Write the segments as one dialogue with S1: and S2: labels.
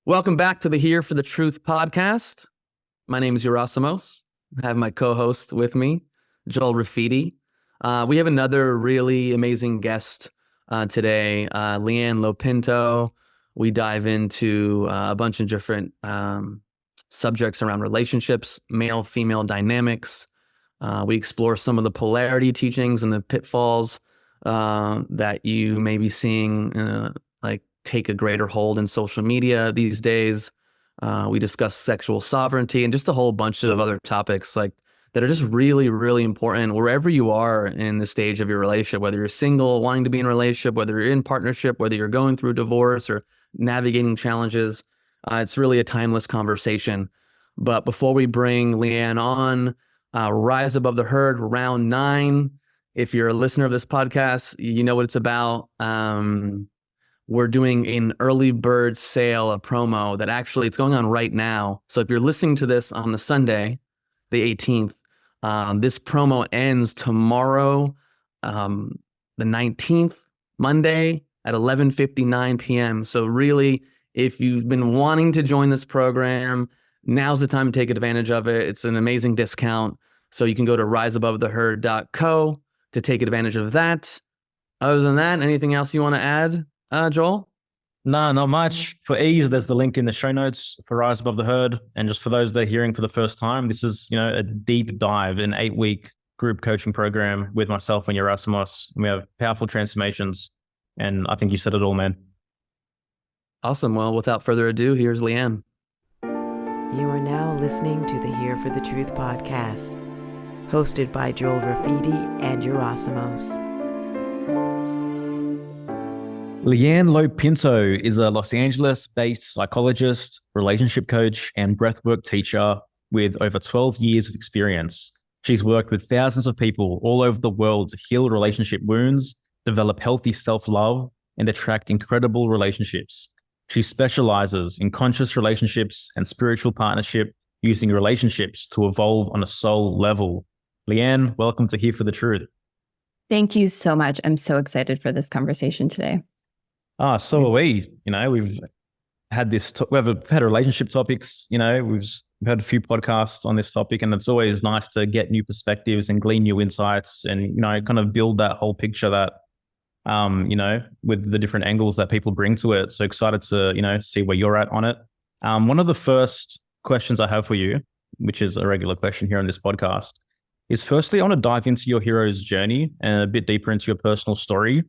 S1: Welcome back to the Here for the Truth podcast. My name is Yerasimos. I have my co-host with me, Joel Rafidi. We have another really amazing guest today, Leigh-Anne LoPinto. We dive into a bunch of different subjects around relationships, male-female dynamics. We explore some of the polarity teachings and the pitfalls that you may be seeing, take a greater hold in social media these days. We discuss sexual sovereignty and just a whole bunch of other topics that are just really, really important wherever you are in the stage of your relationship, whether you're single, wanting to be in a relationship, whether you're in partnership, whether you're going through divorce or navigating challenges. It's really a timeless conversation. But before we bring Leigh-Anne on, Rise Above the Herd, round 9. If you're a listener of this podcast, you know what it's about. We're doing an early bird sale, a promo that actually it's going on right now. So if you're listening to this on the Sunday, the 18th, this promo ends tomorrow, the 19th, Monday at 11:59 p.m. So really, if you've been wanting to join this program, now's the time to take advantage of it. It's an amazing discount. So you can go to riseabovetheherd.co to take advantage of that. Other than that, anything else you want to add? Joel?
S2: No, not much. For ease, there's the link in the show notes for Rise Above the Herd. And just for those that are hearing for the first time, this is, a deep dive, an 8-week group coaching program with myself and Yerasimos. We have powerful transformations. And I think you said it all, man.
S1: Awesome. Well, without further ado, here's Leigh-Anne.
S3: You are now listening to the Here for the Truth podcast, hosted by Joel Rafidi and Yerasimos.
S2: Leigh-Anne LoPinto is a Los Angeles-based psychologist, relationship coach, and breathwork teacher with over 12 years of experience. She's worked with thousands of people all over the world to heal relationship wounds, develop healthy self-love, and attract incredible relationships. She specializes in conscious relationships and spiritual partnership, using relationships to evolve on a soul level. Leigh-Anne, welcome to Here for the Truth.
S4: Thank you so much. I'm so excited for this conversation today.
S2: So are we. We've had we've had relationship topics. We've had a few podcasts on this topic, and it's always nice to get new perspectives and glean new insights, and kind of build that whole picture that, with the different angles that people bring to it. So excited to see where you're at on it. One of the first questions I have for you, which is a regular question here on this podcast, is firstly I want to dive into your hero's journey and a bit deeper into your personal story.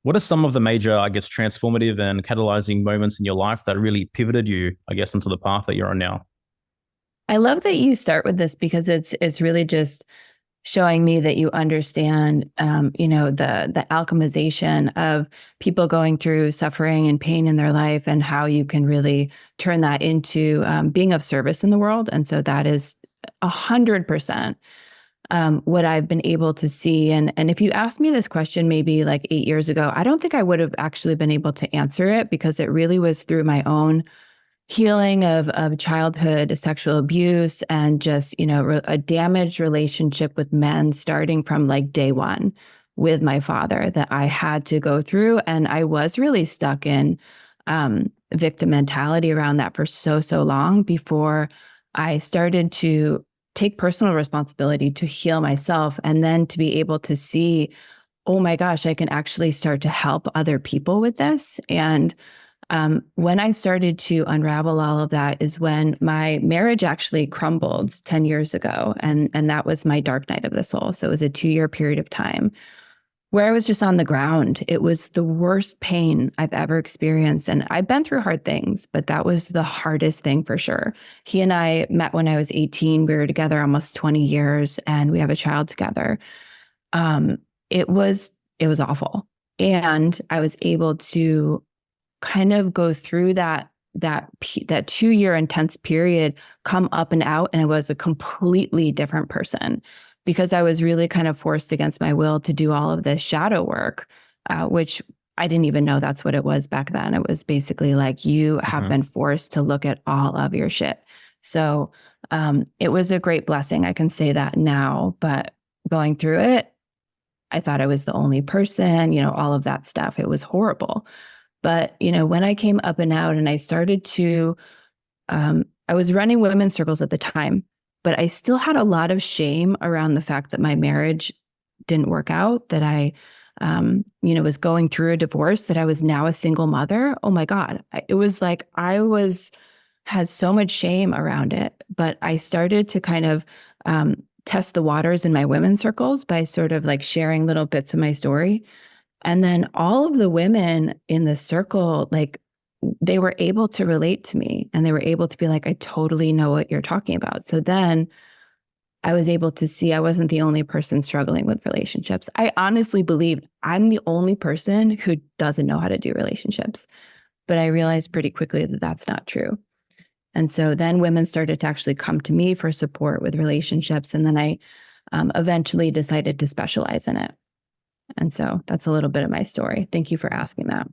S2: What are some of the major, transformative and catalyzing moments in your life that really pivoted you, into the path that you're on now?
S4: I love that you start with this because it's really just showing me that you understand, the alchemization of people going through suffering and pain in their life, and how you can really turn that into being of service in the world. And so that is 100%. What I've been able to see. And if you asked me this question maybe like 8 years ago, I don't think I would have actually been able to answer it, because it really was through my own healing of childhood sexual abuse and just, a damaged relationship with men starting from like day one with my father that I had to go through. And I was really stuck in victim mentality around that for so long before I started to take personal responsibility to heal myself, and then to be able to see, oh my gosh, I can actually start to help other people with this. And when I started to unravel all of that is when my marriage actually crumbled 10 years ago. And that was my dark night of the soul. So it was a 2-year period of time where I was just on the ground. It was the worst pain I've ever experienced. And I've been through hard things, but that was the hardest thing for sure. He and I met when I was 18. We were together almost 20 years, and we have a child together. It was awful. And I was able to kind of go through that 2-year intense period, come up and out, and I was a completely different person, because I was really kind of forced against my will to do all of this shadow work, which I didn't even know that's what it was back then. It was basically like, you have been forced to look at all of your shit. So it was a great blessing. I can say that now, but going through it, I thought I was the only person, all of that stuff. It was horrible. But, when I came up and out and I started to, I was running women's circles at the time, but I still had a lot of shame around the fact that my marriage didn't work out, that I, was going through a divorce, that I was now a single mother. Oh my God. It was like had so much shame around it. But I started to kind of test the waters in my women's circles by sort of like sharing little bits of my story. And then all of the women in the circle, like, they were able to relate to me, and they were able to be like, I totally know what you're talking about. So then I was able to see I wasn't the only person struggling with relationships. I honestly believed I'm the only person who doesn't know how to do relationships. But I realized pretty quickly that that's not true. And so then women started to actually come to me for support with relationships. And then I eventually decided to specialize in it. And so that's a little bit of my story. Thank you for asking that.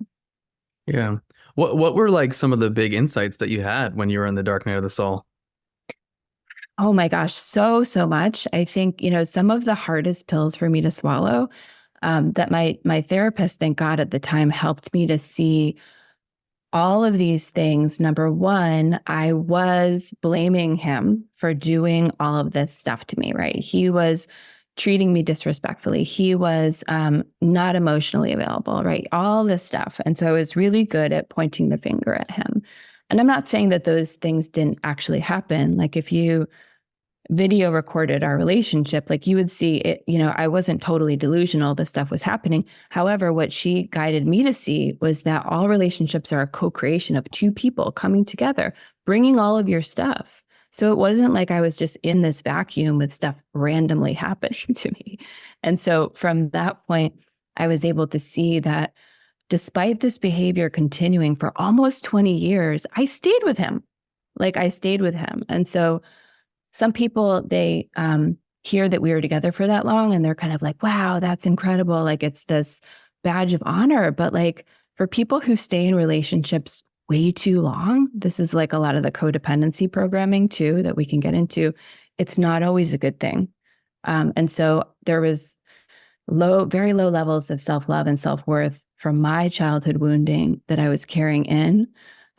S1: Yeah. What were like some of the big insights that you had when you were in the dark night of the soul?
S4: Oh my gosh, so much. I think, some of the hardest pills for me to swallow, that my therapist, thank God at the time, helped me to see all of these things. Number one, I was blaming him for doing all of this stuff to me, right? He was treating me disrespectfully. He was not emotionally available, right? All this stuff. And so I was really good at pointing the finger at him. And I'm not saying that those things didn't actually happen. Like, if you video recorded our relationship, like, you would see it, I wasn't totally delusional. This stuff was happening. However, what she guided me to see was that all relationships are a co-creation of two people coming together, bringing all of your stuff. So it wasn't like I was just in this vacuum with stuff randomly happening to me. And so from that point, I was able to see that despite this behavior continuing for almost 20 years, I stayed with him. And so some people, they hear that we were together for that long and they're kind of like, wow, that's incredible. Like, it's this badge of honor. But like, for people who stay in relationships way too long, this is like a lot of the codependency programming too that we can get into. It's not always a good thing. And so there was very low levels of self-love and self-worth from my childhood wounding that I was carrying in,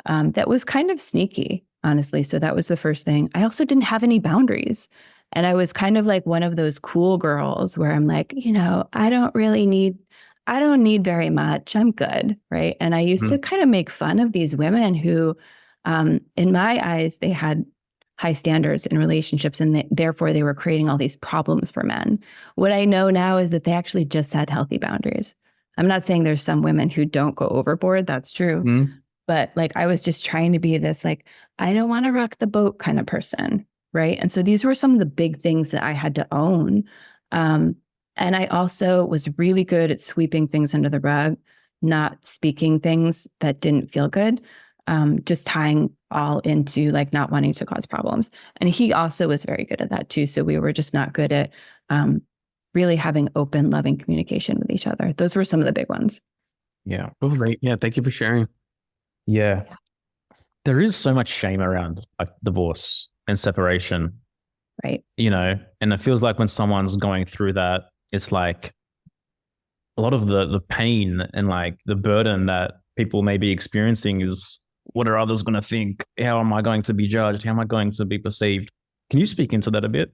S4: that was kind of sneaky, honestly. So that was the first thing. I also didn't have any boundaries. And I was kind of like one of those cool girls where I'm like, I don't need very much. I'm good. Right. And I used to kind of make fun of these women who, in my eyes, they had high standards in relationships, and therefore they were creating all these problems for men. What I know now is that they actually just had healthy boundaries. I'm not saying there's some women who don't go overboard. That's true. But like, I was just trying to be this, like, I don't want to rock the boat kind of person. Right. And so these were some of the big things that I had to own. And I also was really good at sweeping things under the rug, not speaking things that didn't feel good, just tying all into like not wanting to cause problems. And he also was very good at that too. So we were just not good at really having open, loving communication with each other. Those were some of the big ones.
S2: Yeah.
S1: Oh, yeah. Thank you for sharing.
S2: Yeah. There is so much shame around like divorce and separation.
S4: Right.
S2: And it feels like when someone's going through that, it's like a lot of the pain and like the burden that people may be experiencing is, what are others going to think? How am I going to be judged? How am I going to be perceived? Can you speak into that a bit?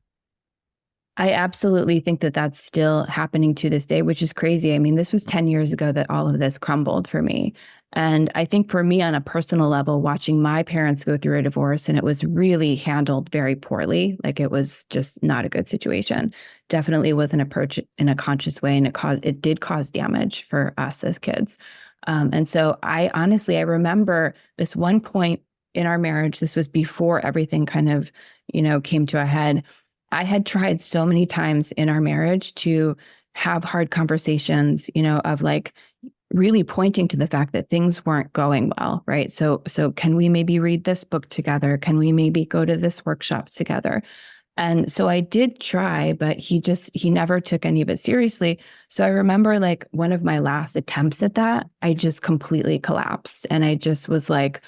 S4: I absolutely think that that's still happening to this day, which is crazy. I mean, this was 10 years ago that all of this crumbled for me. And I think for me on a personal level, watching my parents go through a divorce, and it was really handled very poorly. Like, it was just not a good situation. Definitely wasn't approached in a conscious way. And it did cause damage for us as kids. And so I remember this one point in our marriage. This was before everything kind of, came to a head. I had tried so many times in our marriage to have hard conversations, of like really pointing to the fact that things weren't going well, right? So can we maybe read this book together? Can we maybe go to this workshop together? And so I did try, but he never took any of it seriously. So I remember like one of my last attempts at that, I just completely collapsed. And I just was like,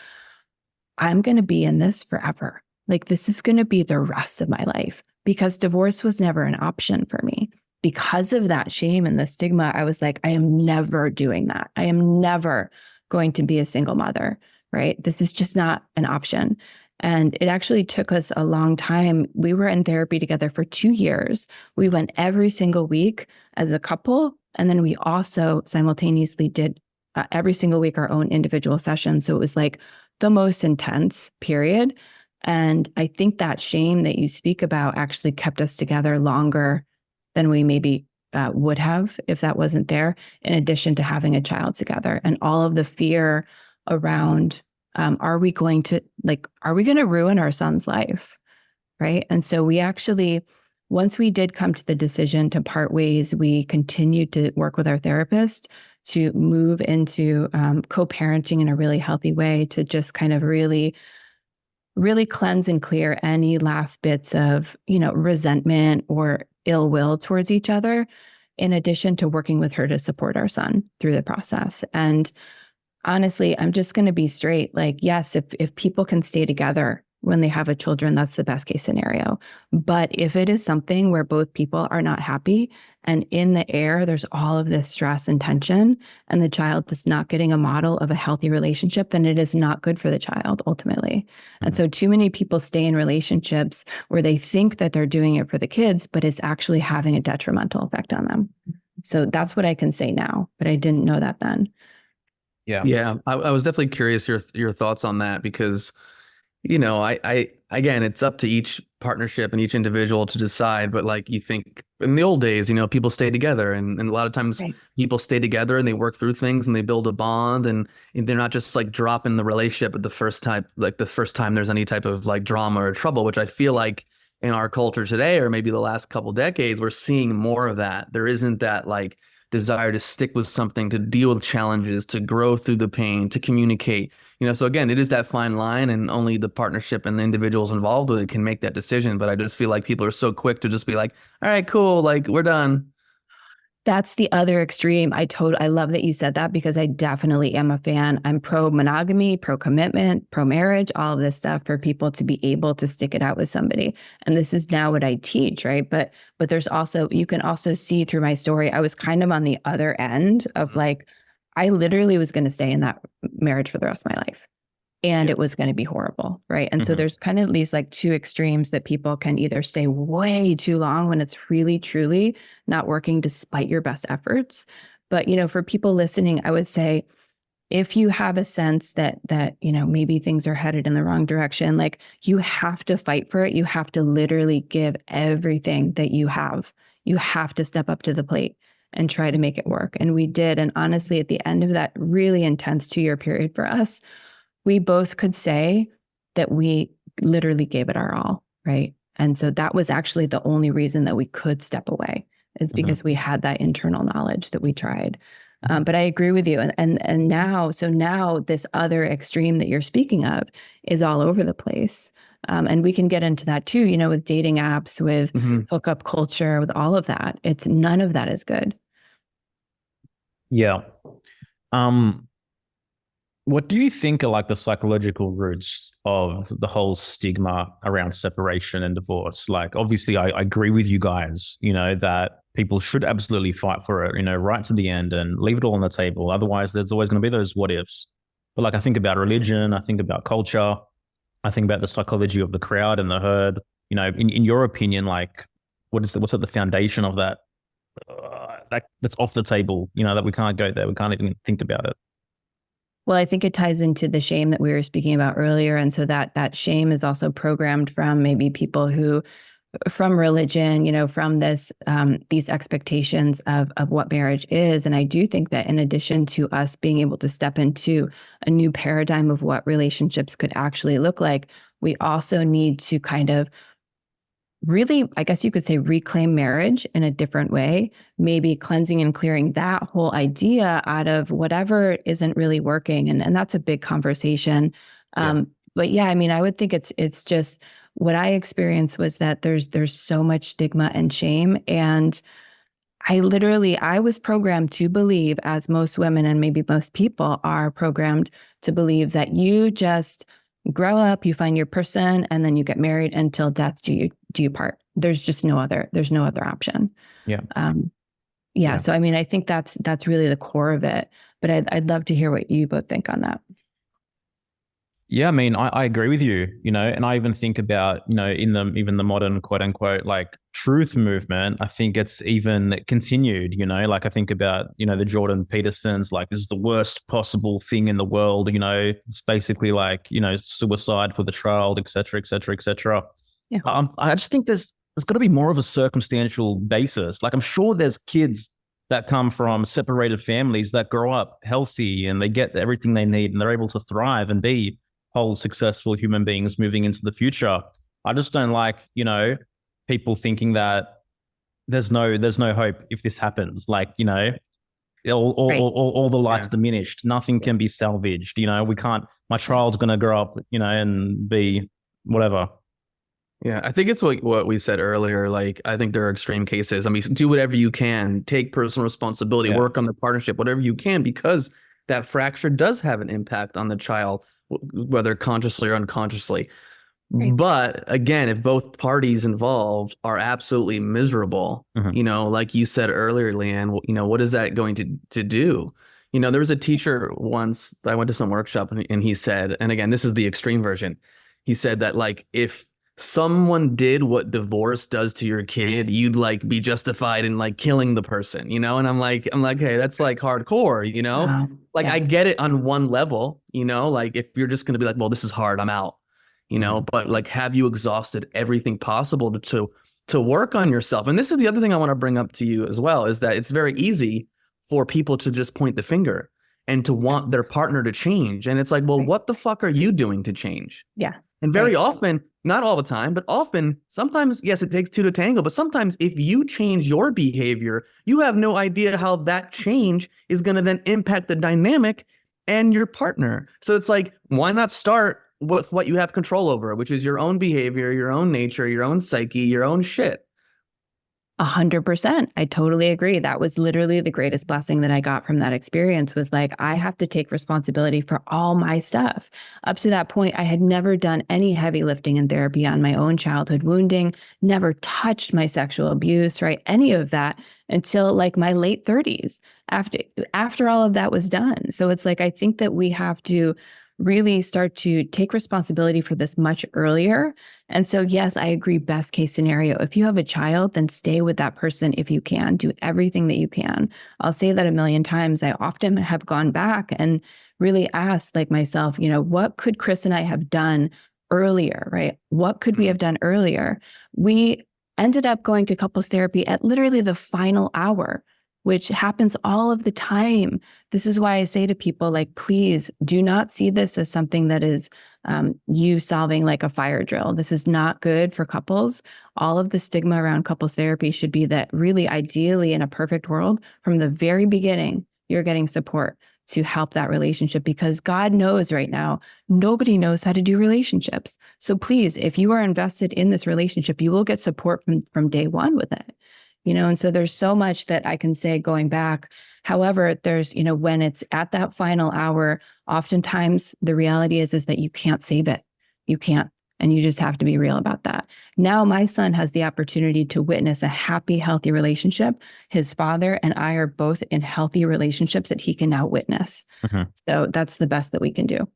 S4: I'm going to be in this forever. Like, this is going to be the rest of my life, because divorce was never an option for me. Because of that shame and the stigma, I was like, I am never doing that. I am never going to be a single mother, right? This is just not an option. And it actually took us a long time. We were in therapy together for 2 years. We went every single week as a couple. And then we also simultaneously did every single week our own individual sessions. So it was like the most intense period. And I think that shame that you speak about actually kept us together longer than we maybe would have if that wasn't there, in addition to having a child together and all of the fear around, are we going to ruin our son's life? Right. And so we actually, once we did come to the decision to part ways, we continued to work with our therapist to move into co-parenting in a really healthy way, to just kind of really cleanse and clear any last bits of, resentment or ill will towards each other, in addition to working with her to support our son through the process. And honestly, I'm just going to be straight. Like, yes, if people can stay together when they have a children, that's the best case scenario. But if it is something where both people are not happy and in the air, there's all of this stress and tension, and the child is not getting a model of a healthy relationship, then it is not good for the child ultimately. And so too many people stay in relationships where they think that they're doing it for the kids, but it's actually having a detrimental effect on them. So that's what I can say now, but I didn't know that then.
S1: Yeah. I was definitely curious your thoughts on that, because I again, it's up to each partnership and each individual to decide. But like, you think in the old days, people stay together, and a lot of times people stay together and they work through things and they build a bond, and they're not just like dropping the relationship at the first time there's any type of like drama or trouble, which I feel like in our culture today, or maybe the last couple decades, we're seeing more of that. There isn't that like desire to stick with something, to deal with challenges, to grow through the pain, to communicate. So again, it is that fine line, and only the partnership and the individuals involved with it can make that decision. But I just feel like people are so quick to just be like, all right, cool, like we're done.
S4: That's the other extreme. I love that you said that, because I definitely am a fan. I'm pro monogamy, pro commitment, pro marriage, all of this stuff for people to be able to stick it out with somebody. And this is now what I teach, right? But there's also, you can also see through my story, I was kind of on the other end of like, I literally was going to stay in that marriage for the rest of my life. And it was going to be horrible, right? And so there's kind of these like two extremes that people can either stay way too long when it's really, truly not working despite your best efforts. But, for people listening, I would say, if you have a sense that maybe things are headed in the wrong direction, like, you have to fight for it. You have to literally give everything that you have. You have to step up to the plate and try to make it work. And we did. And honestly, at the end of that really intense 2-year period for us, we both could say that we literally gave it our all, right? And so that was actually the only reason that we could step away, is because we had that internal knowledge that we tried. But I agree with you. And now this other extreme that you're speaking of is all over the place. And we can get into that too, with dating apps, with hookup culture, with all of that. None of that is good.
S2: Yeah. What do you think are like the psychological roots of the whole stigma around separation and divorce? Like, obviously, I agree with you guys, that people should absolutely fight for it, right to the end and leave it all on the table. Otherwise, there's always going to be those what ifs. But like, I think about religion, I think about culture, I think about the psychology of the crowd and the herd. In your opinion, like, what's at the foundation of that? That's off the table, that we can't go there. We can't even think about it.
S4: Well, I think it ties into the shame that we were speaking about earlier. And so that shame is also programmed from maybe people who, from religion, from this, these expectations of what marriage is. And I do think that in addition to us being able to step into a new paradigm of what relationships could actually look like, we also need to kind of really, I guess you could say, reclaim marriage in a different way, maybe cleansing and clearing that whole idea out of whatever isn't really working. And that's a big conversation. But yeah, I mean, I would think it's just what I experienced was that there's so much stigma and shame. And I was programmed to believe, as most women and maybe most people are programmed to believe, that you just grow up, you find your person, and then you get married until death do you part. There's just no other option.
S2: Yeah.
S4: Yeah. So, I mean, I think that's really the core of it, but I'd love to hear what you both think on that.
S2: Yeah, I mean, I agree with you, and I even think about, in even the modern quote unquote like truth movement, I think it's even continued, like I think about, the Jordan Petersons, like this is the worst possible thing in the world, it's basically like, suicide for the child, et cetera, et cetera, et cetera.
S4: Yeah.
S2: I just think there's got to be more of a circumstantial basis. Like I'm sure there's kids that come from separated families that grow up healthy and they get everything they need and they're able to thrive and be whole, successful human beings moving into the future. I just don't like, people thinking that there's no hope if this happens. Like, all the light's diminished. Nothing can be salvaged. We can't. My child's going to grow up, and be whatever.
S1: Yeah, I think it's what we said earlier. Like, I think there are extreme cases. I mean, do whatever you can, take personal responsibility, work on the partnership, whatever you can, because that fracture does have an impact on the child, whether consciously or unconsciously. Right. But again, if both parties involved are absolutely miserable, like you said earlier, Leigh-Anne, what is that going to do? There was a teacher once, I went to some workshop and he said, and again, this is the extreme version. He said that like, if someone did what divorce does to your kid, you'd like be justified in like killing the person, and I'm like, hey, that's like hardcore, like I get it on one level, like if you're just going to be like, well, this is hard, I'm out, but like, have you exhausted everything possible to work on yourself? And this is the other thing I want to bring up to you as well, is that it's very easy for people to just point the finger and to want their partner to change. And it's like, well, what the fuck are you doing to change?
S4: Yeah.
S1: And very often, not all the time, but often, sometimes, yes, it takes two to tango, but sometimes if you change your behavior, you have no idea how that change is going to then impact the dynamic and your partner. So it's like, why not start with what you have control over, which is your own behavior, your own nature, your own psyche, your own shit.
S4: 100%. I totally agree. That was literally the greatest blessing that I got from that experience, was like, I have to take responsibility for all my stuff. Up to that point, I had never done any heavy lifting in therapy on my own childhood wounding, never touched my sexual abuse, right? Any of that until like my late 30s after all of that was done. So it's like, I think that we have to really start to take responsibility for this much earlier. And so, yes, I agree. Best case scenario, if you have a child, then stay with that person if you can. Do everything that you can. I'll say that a million times. I often have gone back and really asked like myself, what could Chris and I have done earlier, right? What could we have done earlier? We ended up going to couples therapy at literally the final hour, which happens all of the time. This is why I say to people, like, please do not see this as something that is you solving like a fire drill. This is not good for couples. All of the stigma around couples therapy should be that really, ideally, in a perfect world, from the very beginning, you're getting support to help that relationship, because God knows right now, nobody knows how to do relationships. So please, if you are invested in this relationship, you will get support from day one with it. And so there's so much that I can say going back. However, there's, when it's at that final hour, oftentimes the reality is that you can't save it. You can't. And you just have to be real about that. Now, my son has the opportunity to witness a happy, healthy relationship. His father and I are both in healthy relationships that he can now witness. Mm-hmm. So that's the best that we can do.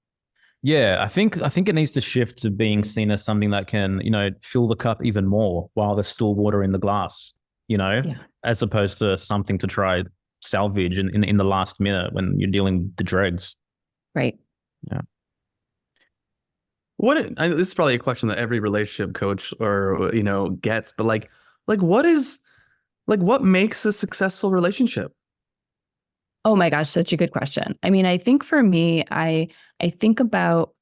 S2: Yeah, I think it needs to shift to being seen as something that can, fill the cup even more while there's still water in the glass. As opposed to something to try salvage in the last minute when you're dealing with the dregs.
S4: Right.
S2: Yeah.
S1: This is probably a question that every relationship coach or, gets, but what makes a successful relationship?
S4: Oh my gosh, such a good question. I mean, I think for me, I think about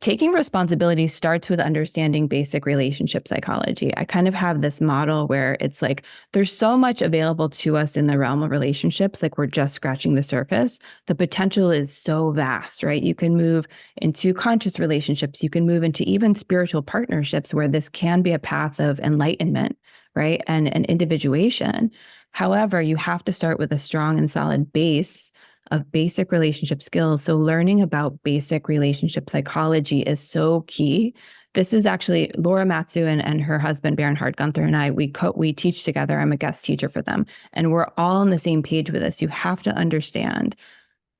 S4: taking responsibility starts with understanding basic relationship psychology. I kind of have this model where it's like, there's so much available to us in the realm of relationships, like we're just scratching the surface. The potential is so vast, right? You can move into conscious relationships. You can move into even spiritual partnerships where this can be a path of enlightenment, right? And individuation. However, you have to start with a strong and solid base of basic relationship skills. So learning about basic relationship psychology is so key this is actually Laura Matsu and her husband, Bernhard Gunther, and I, we teach together. I'm a guest teacher for them. And we're all on the same page with this. You have to understand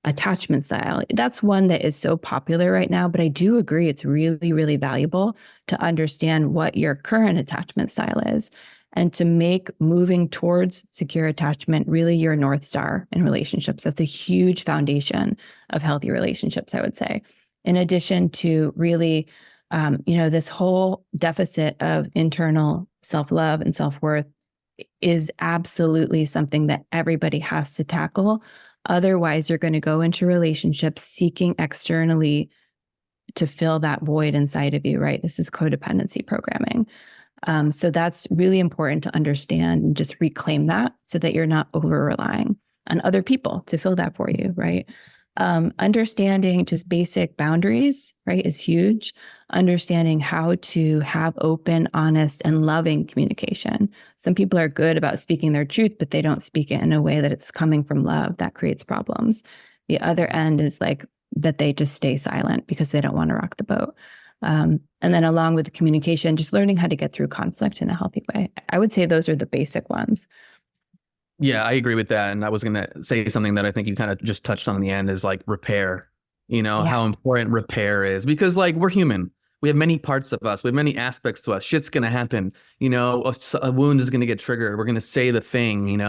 S4: attachment style. That's one that is so popular right now, but I do agree it's really, really valuable to understand what your current attachment style is and to make moving towards secure attachment really your North Star in relationships. That's a huge foundation of healthy relationships, I would say. In addition to really, this whole deficit of internal self-love and self-worth is absolutely something that everybody has to tackle. Otherwise, you're going to go into relationships seeking externally to fill that void inside of you, right? This is codependency programming. So that's really important to understand and just reclaim that so that you're not over-relying on other people to fill that for you, right? Understanding just basic boundaries, right, is huge. Understanding how to have open, honest, and loving communication. Some people are good about speaking their truth, but they don't speak it in a way that it's coming from love. That creates problems. The other end is like that they just stay silent because they don't want to rock the boat. And then along with the communication, just learning how to get through conflict in a healthy way. I would say those are the basic ones.
S1: Yeah, I agree with that. And I was going to say something that I think you kind of just touched on in the end is like repair, how important repair is, because like we're human. We have many parts of us. We have many aspects to us. Shit's going to happen. A wound is going to get triggered. We're going to say the thing,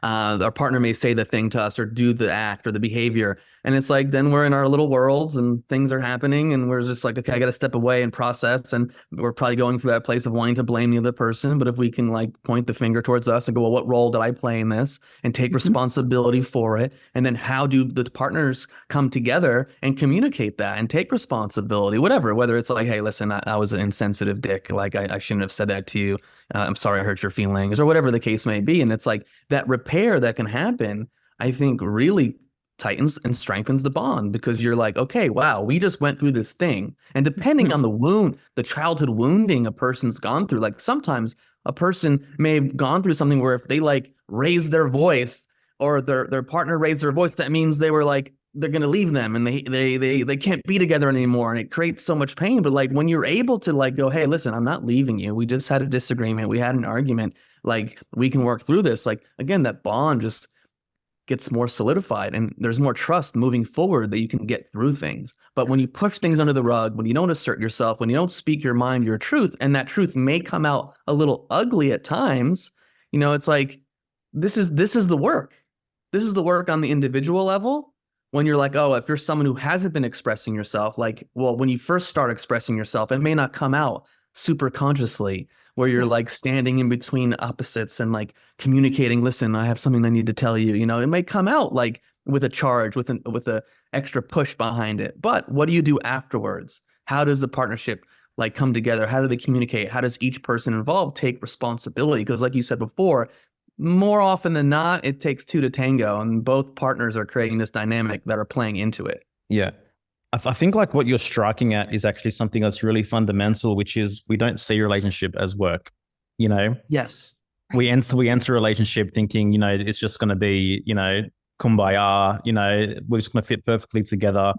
S1: our partner may say the thing to us or do the act or the behavior. And it's like, then we're in our little worlds and things are happening. And we're just like, okay, I got to step away and process. And we're probably going through that place of wanting to blame the other person. But if we can like point the finger towards us and go, well, what role did I play in this? And take responsibility for it. And then how do the partners come together and communicate that and take responsibility, whether it's like, hey, listen, I was an insensitive dick. Like I shouldn't have said that to you. I'm sorry I hurt your feelings or whatever the case may be. And it's like that repair that can happen, I think really tightens and strengthens the bond because you're like, okay, wow, we just went through this thing. And depending on the wound, the childhood wounding a person's gone through, like sometimes a person may have gone through something where if they like raise their voice or their partner raised their voice, that means they were like, they're going to leave them and they can't be together anymore. And it creates so much pain. But like when you're able to like go, hey, listen, I'm not leaving you. We just had a disagreement. We had an argument. Like we can work through this. Like, again, that bond just gets more solidified and there's more trust moving forward that you can get through things. But when you push things under the rug, when you don't assert yourself, when you don't speak your mind, your truth, and that truth may come out a little ugly at times, it's like, this is the work. This is the work on the individual level. When you're like, oh, if you're someone who hasn't been expressing yourself, like, well, when you first start expressing yourself, it may not come out super consciously where you're like standing in between opposites and like communicating, listen, I have something I need to tell you. It may come out like with a charge, with a extra push behind it. But what do you do afterwards? How does the partnership like come together? How do they communicate? How does each person involved take responsibility? Because like you said before, more often than not, it takes two to tango, and both partners are creating this dynamic that are playing into it.
S2: Yeah. I think like what you're striking at is actually something that's really fundamental, which is we don't see relationship as work,
S1: Yes.
S2: We enter a relationship thinking, it's just going to be, kumbaya, we're just going to fit perfectly together.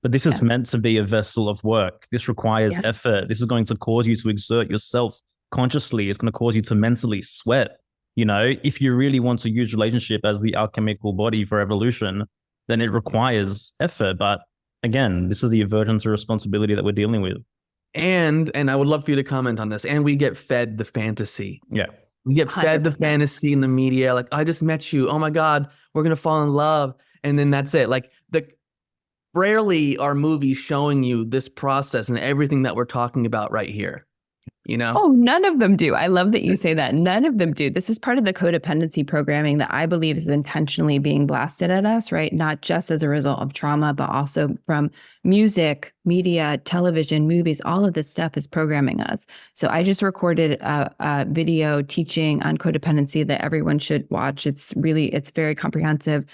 S2: But this is meant to be a vessel of work. This requires effort. This is going to cause you to exert yourself consciously. It's going to cause you to mentally sweat. If you really want to use relationship as the alchemical body for evolution, then it requires effort. But again, this is the aversion to responsibility that we're dealing with.
S1: And I would love for you to comment on this. And we get fed the fantasy.
S2: Yeah.
S1: We get fed 100%. The fantasy in the media. Like, I just met you. Oh my God, we're going to fall in love. And then that's it. Like rarely are movies showing you this process and everything that we're talking about right here.
S4: Oh, none of them do. I love that you say that. None of them do. This is part of the codependency programming that I believe is intentionally being blasted at us, right? Not just as a result of trauma, but also from music, media, television, movies. All of this stuff is programming us. So I just recorded a video teaching on codependency that everyone should watch. It's very comprehensive.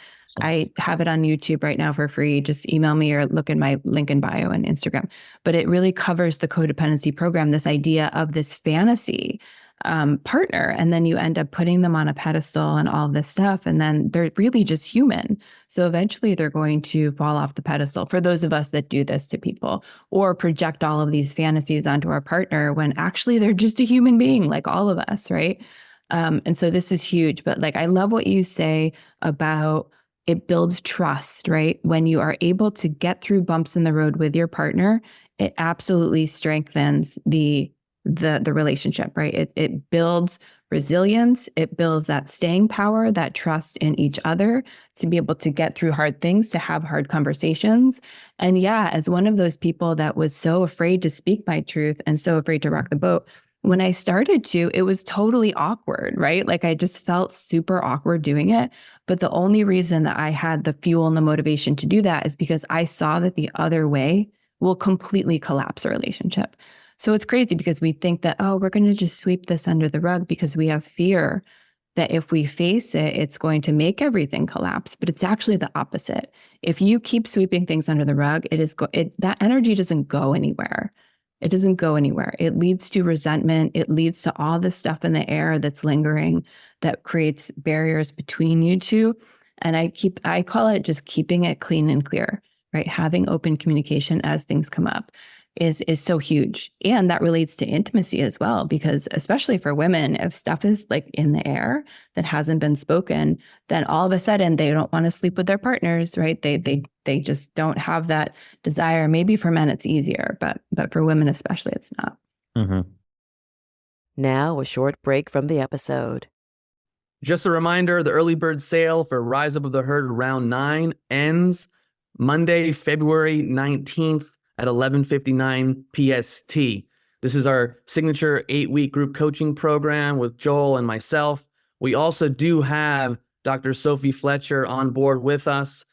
S4: I have it on YouTube right now for free. Just email me or look in my link in bio and Instagram. But it really covers the codependency program, this idea of this fantasy partner, and then you end up putting them on a pedestal and all this stuff, and then they're really just human. So eventually they're going to fall off the pedestal, for those of us that do this to people, or project all of these fantasies onto our partner when actually they're just a human being like all of us, right? And so this is huge. But like, I love what you say about it builds trust, right? When you are able to get through bumps in the road with your partner, it absolutely strengthens the relationship, right? It builds resilience. It builds that staying power, that trust in each other to be able to get through hard things, to have hard conversations. And yeah, as one of those people that was so afraid to speak my truth and so afraid to rock the boat, when I started to, it was totally awkward, right? Like I just felt super awkward doing it. But the only reason that I had the fuel and the motivation to do that is because I saw that the other way will completely collapse a relationship. So it's crazy because we think that, oh, we're going to just sweep this under the rug because we have fear that if we face it, it's going to make everything collapse. But it's actually the opposite. If you keep sweeping things under the rug, that energy doesn't go anywhere. It doesn't go anywhere. It leads to resentment. It leads to all this stuff in the air that's lingering that creates barriers between you two. And I call it just keeping it clean and clear, right? Having open communication as things come up is so huge. And that relates to intimacy as well, because especially for women, if stuff is like in the air that hasn't been spoken, then all of a sudden they don't want to sleep with their partners, right? They just don't have that desire. Maybe for men it's easier, but for women especially, it's not.
S2: Mm-hmm.
S3: Now a short break from the episode.
S1: Just a reminder, the early bird sale for Rise Above the Herd Round 9 ends Monday, February 19th at 11:59 PST. This is our signature 8-week group coaching program with Joel and myself. We also do have Dr. Sophie Fletcher on board with us.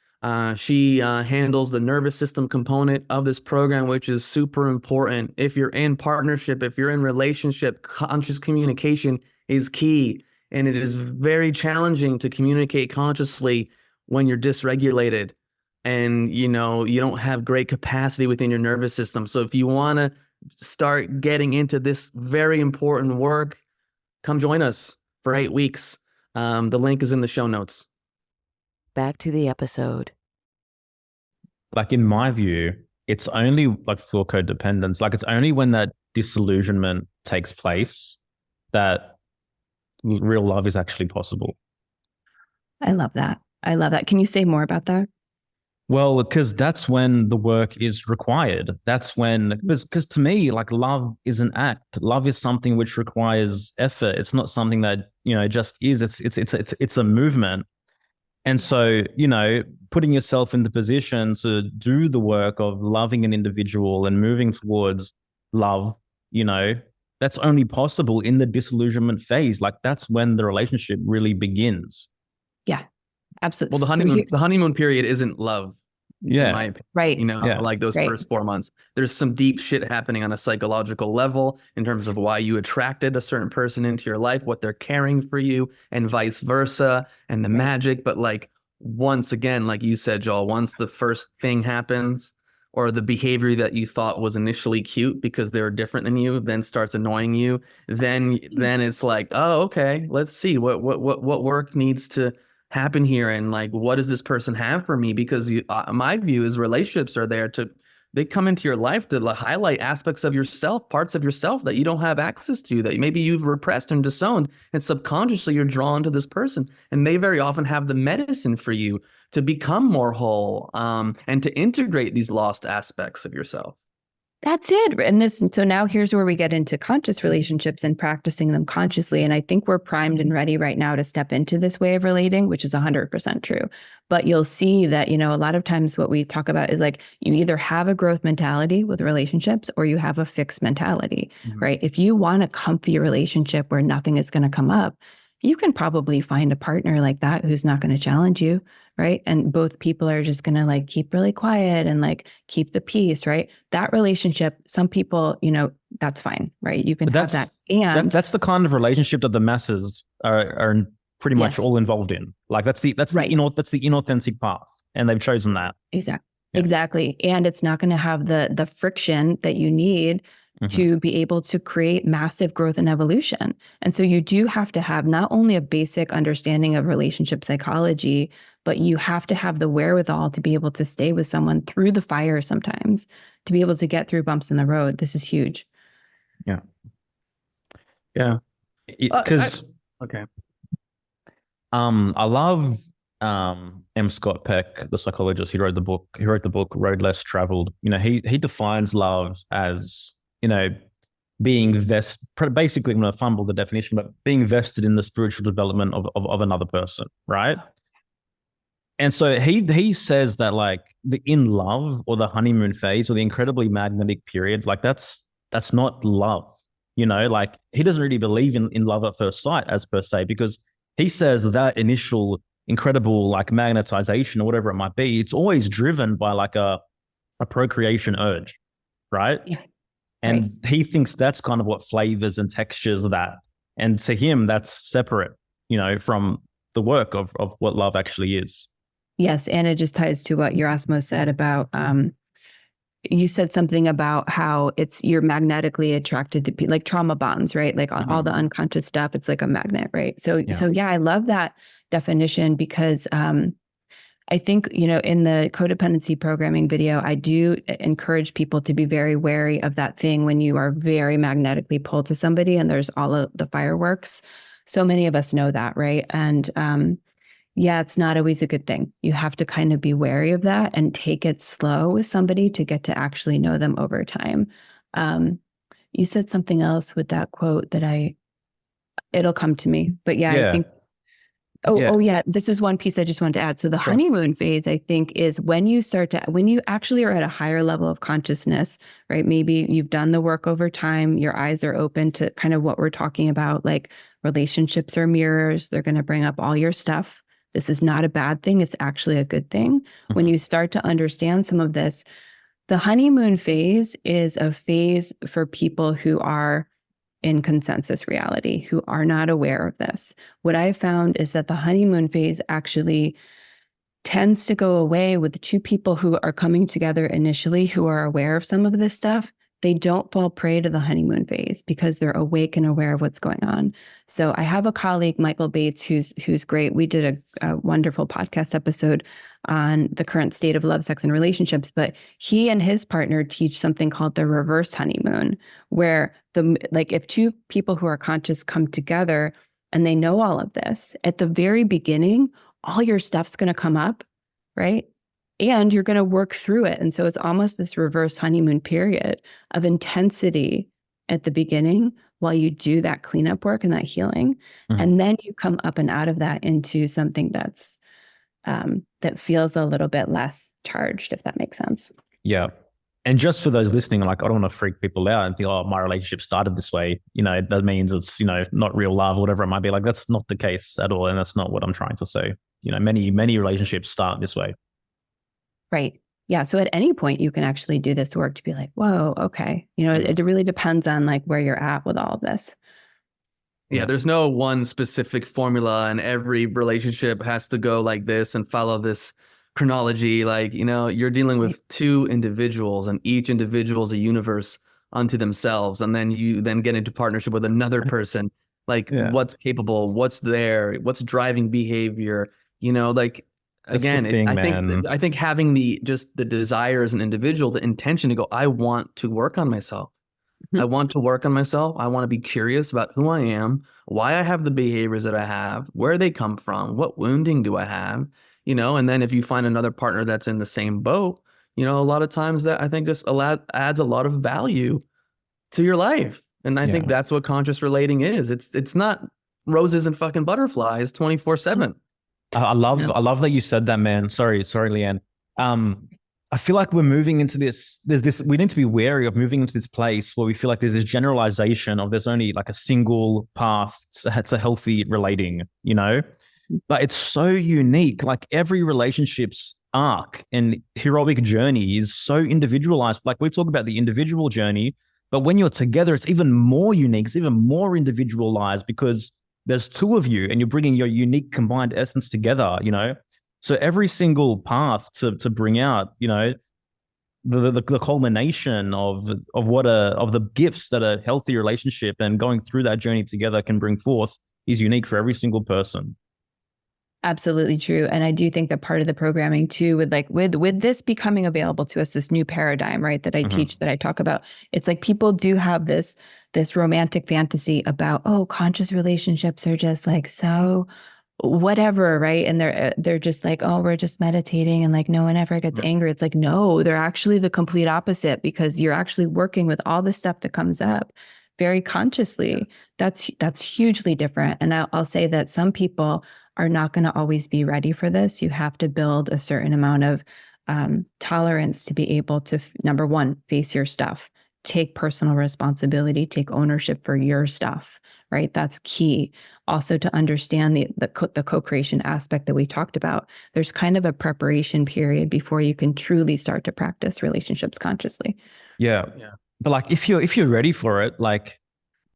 S1: She handles the nervous system component of this program, which is super important. If you're in partnership, if you're in relationship, conscious communication is key. And it is very challenging to communicate consciously when you're dysregulated and, you don't have great capacity within your nervous system. So if you want to start getting into this very important work, come join us for 8 weeks. The link is in the show notes.
S3: Back to the episode.
S2: Like in my view, it's only like for codependence, like it's only when that disillusionment takes place that real love is actually possible.
S4: I love that. Can you say more about that?
S2: Well, because that's when the work is required. That's when, because to me, like love is an act. Love is something which requires effort. It's not something that, just is. It's a movement. And so, putting yourself in the position to do the work of loving an individual and moving towards love, that's only possible in the disillusionment phase. Like that's when the relationship really begins.
S4: Yeah, absolutely.
S1: Well, the honeymoon period isn't love.
S2: Yeah.
S1: In my opinion,
S4: right.
S1: like those first 4 months, there's some deep shit happening on a psychological level in terms of why you attracted a certain person into your life, what they're carrying for you, and vice versa, and the magic. But like, once again, like you said, Joel, once the first thing happens or the behavior that you thought was initially cute because they were different than you then starts annoying you, then it's like, oh, okay, let's see what work needs to happen here, and like, what does this person have for me? Because my view is relationships are there they come into your life to highlight aspects of yourself, parts of yourself that you don't have access to, that maybe you've repressed and disowned, and subconsciously you're drawn to this person, and they very often have the medicine for you to become more whole, and to integrate these lost aspects of yourself.
S4: That's it. So now here's where we get into conscious relationships and practicing them consciously. And I think we're primed and ready right now to step into this way of relating, which is 100% true. But you'll see that, a lot of times what we talk about is like, you either have a growth mentality with relationships or you have a fixed mentality, right? If you want a comfy relationship where nothing is going to come up, you can probably find a partner like that who's not going to challenge you, right? And both people are just going to like keep really quiet and like keep the peace, right? That relationship, some people, that's fine, right? You can have that. And
S2: that's the kind of relationship that the masses are pretty much all involved in. Like that's the inauthentic path, and they've chosen that.
S4: Exactly. And it's not going to have the friction that you need to be able to create massive growth and evolution. And so you do have to have not only a basic understanding of relationship psychology, but you have to have the wherewithal to be able to stay with someone through the fire sometimes, to be able to get through bumps in the road. This is huge.
S2: Yeah.
S1: Yeah.
S2: Because
S1: okay.
S2: I love M. Scott Peck, the psychologist. He wrote the book Road Less Traveled. He defines love as, being basically, I'm going to fumble the definition, but being vested in the spiritual development of another person, right? And so he says that like the in love or the honeymoon phase or the incredibly magnetic period, like that's not love, like he doesn't really believe in love at first sight as per se, because he says that initial incredible like magnetization or whatever it might be, it's always driven by like a procreation urge, right?
S4: Yeah.
S2: And he thinks that's kind of what flavors and textures that. And to him, that's separate, from the work of what love actually is.
S4: Yes. And it just ties to what Yerasimos said about, you said something about how you're magnetically attracted to like trauma bonds, right? Like all the unconscious stuff, it's like a magnet, right? So yeah, I love that definition because, I think, in the codependency programming video, I do encourage people to be very wary of that thing when you are very magnetically pulled to somebody and there's all of the fireworks. So many of us know that, right? And yeah, it's not always a good thing. You have to kind of be wary of that and take it slow with somebody to get to actually know them over time. You said something else with that quote that it'll come to me. But yeah. I think Oh yeah. This is one piece I just wanted to add. So the honeymoon phase, I think, is when you actually are at a higher level of consciousness, right? Maybe you've done the work over time. Your eyes are open to kind of what we're talking about, like relationships are mirrors. They're going to bring up all your stuff. This is not a bad thing. It's actually a good thing. When you start to understand some of this, the honeymoon phase is a phase for people who are in consensus reality, who are not aware of this. What I found is that the honeymoon phase actually tends to go away with the two people who are coming together initially, who are aware of some of this stuff. They don't fall prey to the honeymoon phase because they're awake and aware of what's going on. So I have a colleague, Michael Bates, who's great. We did a wonderful podcast episode on the current state of love, sex, and relationships. But he and his partner teach something called the reverse honeymoon, where if two people who are conscious come together and they know all of this, at the very beginning, all your stuff's going to come up, right? And you're going to work through it. And so it's almost this reverse honeymoon period of intensity at the beginning while you do that cleanup work and that healing. And then you come up and out of that into something that's that feels a little bit less charged, if that makes sense.
S2: Yeah. And just for those listening, like, I don't want to freak people out and think, oh, my relationship started this way. That means it's, not real love or whatever it might be. Like, that's not the case at all. And that's not what I'm trying to say. Many relationships start this way.
S4: Right. Yeah. So at any point you can actually do this work to be like, whoa, okay. It really depends on like where you're at with all of this.
S1: Yeah, there's no one specific formula and every relationship has to go like this and follow this chronology. Like, you're dealing with two individuals and each individual is a universe unto themselves. And then you get into partnership with another person. Like what's capable, what's there, what's driving behavior, again, I think having the desire as an individual, the intention to go, I want to work on myself. I want to work on myself. I want to be curious about who I am, why I have the behaviors that I have, where they come from, what wounding do I have, and then if you find another partner that's in the same boat, a lot of times that I think just adds a lot of value to your life. And I think that's what conscious relating is. It's not roses and fucking butterflies 24/7.
S2: I love that you said that, man. Sorry, Leigh-Anne. I feel like we're moving into this. We need to be wary of moving into this place where we feel like there's this generalization of there's only like a single path to healthy relating, but it's so unique. Like every relationship's arc and heroic journey is so individualized. Like we talk about the individual journey, but when you're together, it's even more unique. It's even more individualized because there's two of you and you're bringing your unique combined essence together, So every single path to bring out, the culmination of the gifts that a healthy relationship and going through that journey together can bring forth is unique for every single person.
S4: Absolutely true. And I do think that part of the programming too, with this becoming available to us, this new paradigm, right, that I teach, that I talk about, it's like people do have this romantic fantasy about, oh, conscious relationships are just like so whatever, right? And they're just like, oh, we're just meditating and like no one ever gets angry. It's like, no, they're actually the complete opposite, because you're actually working with all the stuff that comes up very consciously. That's hugely different. And I'll say that some people are not going to always be ready for this. You have to build a certain amount of tolerance to be able to, number one, face your stuff, take personal responsibility, take ownership for your stuff, right? That's key. Also, to understand the co-creation aspect that we talked about. There's kind of a preparation period before you can truly start to practice relationships consciously.
S2: Yeah. But like, if you're ready for it, like,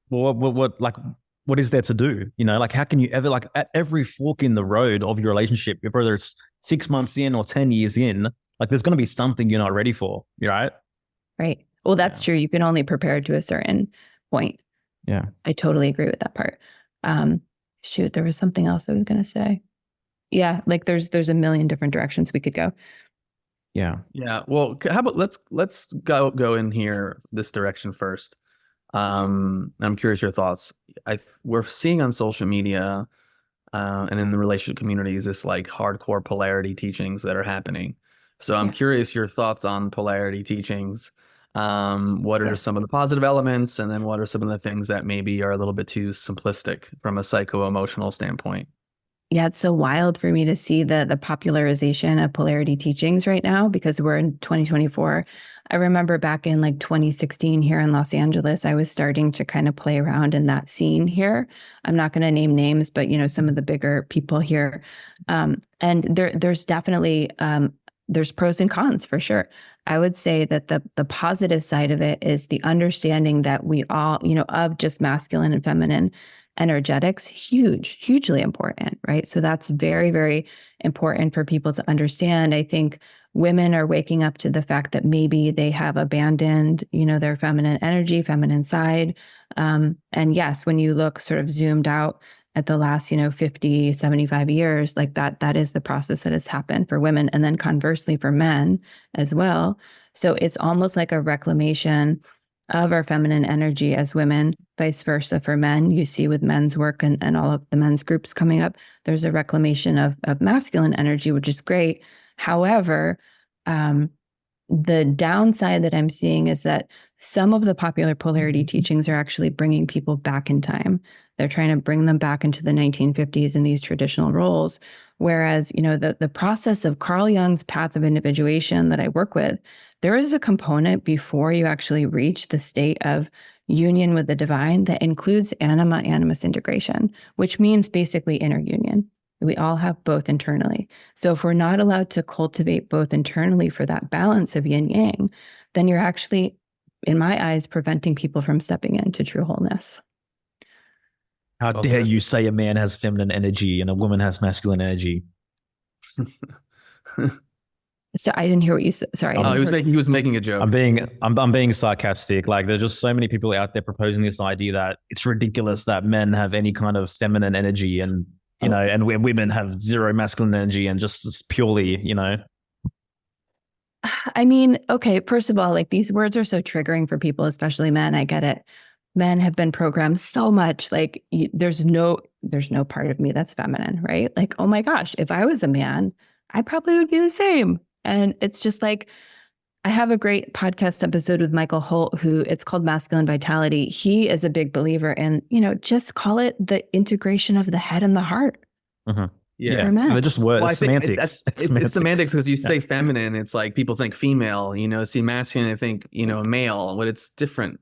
S2: what is there to do? You know, like, how can you ever, like, at every fork in the road of your relationship, whether it's 6 months in or 10 years in, like, there's going to be something you're not ready for, right?
S4: Right. Well, that's true. You can only prepare to a certain point.
S2: Yeah.
S4: I totally agree with that part. Shoot, there was something else I was going to say. Yeah. Like there's a million different directions we could go.
S2: Yeah.
S1: Yeah. Well, how about let's go in here this direction first. I'm curious your thoughts. We're seeing on social media and in the relationship communities this like hardcore polarity teachings that are happening. So I'm curious your thoughts on polarity teachings. What are some of the positive elements, and then what are some of the things that maybe are a little bit too simplistic from a psycho-emotional standpoint?
S4: Yeah, it's so wild for me to see the popularization of polarity teachings right now, because we're in 2024. I remember back in like 2016 here in Los Angeles, I was starting to kind of play around in that scene here. I'm not going to name names, but some of the bigger people here. And there's definitely there's pros and cons for sure. I would say that the positive side of it is the understanding that we all, of just masculine and feminine energetics, hugely important, right? So that's very, very important for people to understand. I think women are waking up to the fact that maybe they have abandoned, their feminine energy, feminine side. And yes, when you look sort of zoomed out at the last, 50, 75 years, like that is the process that has happened for women. And then conversely for men as well. So it's almost like a reclamation of our feminine energy as women, vice versa for men. You see with men's work and all of the men's groups coming up, there's a reclamation of masculine energy, which is great. However, the downside that I'm seeing is that some of the popular polarity teachings are actually bringing people back in time. They're trying to bring them back into the 1950s in these traditional roles. Whereas, the process of Carl Jung's path of individuation that I work with, there is a component before you actually reach the state of union with the divine that includes anima, animus integration, which means basically inner union. We all have both internally. So if we're not allowed to cultivate both internally for that balance of yin yang, then you're actually, in my eyes, preventing people from stepping into true wholeness.
S2: How dare you say a man has feminine energy and a woman has masculine energy?
S4: So I didn't hear what you said. Sorry.
S1: Oh, he was making a joke.
S2: I'm being sarcastic. Like, there's just so many people out there proposing this idea that it's ridiculous that men have any kind of feminine energy and and women have zero masculine energy, and just it's purely,
S4: I mean, okay, first of all, like these words are so triggering for people, especially men. I get it. Men have been programmed so much. Like there's no part of me that's feminine, right? Like, oh my gosh, if I was a man, I probably would be the same. And it's just like, I have a great podcast episode with Michael Holt, who it's called Masculine Vitality. He is a big believer in, just call it the integration of the head and the heart.
S2: Mm-hmm.
S1: Yeah.
S2: They're just words.
S1: Well,
S2: semantics.
S1: It's semantics, because you say feminine, it's like people think female, see masculine, they think, male, but it's different,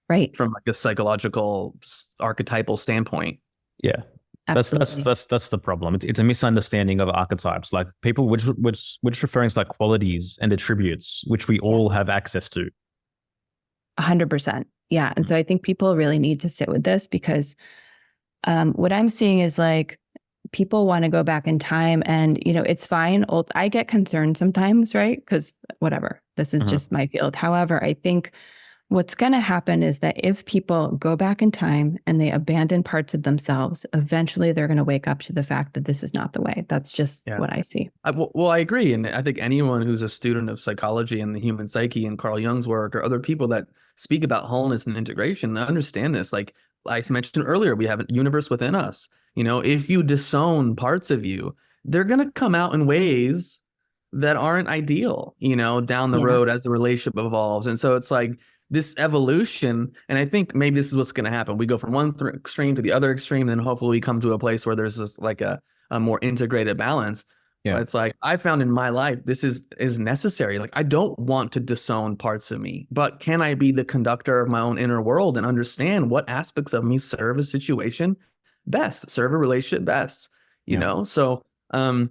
S4: right,
S1: from like a psychological archetypal standpoint.
S2: Yeah. That's the problem. It's a misunderstanding of archetypes, like people which referring to like qualities and attributes which we all have access to.
S4: 100%. Yeah. And so I think people really need to sit with this, because what I'm seeing is like people want to go back in time, and, it's fine. I get concerned sometimes, right? Because whatever, this is just my field. However, I think what's going to happen is that if people go back in time and they abandon parts of themselves, eventually they're going to wake up to the fact that this is not the way. That's just what I see.
S1: I agree. And I think anyone who's a student of psychology and the human psyche and Carl Jung's work, or other people that speak about wholeness and integration, understand this. Like I mentioned earlier, we have a universe within us. If you disown parts of you, they're going to come out in ways that aren't ideal, down the road as the relationship evolves. And so it's like, this evolution, and I think maybe this is what's going to happen. We go from one extreme to the other extreme, and then hopefully we come to a place where there's this like a more integrated balance. Yeah. But it's like I found in my life, this is necessary. Like I don't want to disown parts of me, but can I be the conductor of my own inner world and understand what aspects of me serve a situation best, serve a relationship best, you know? So, I'm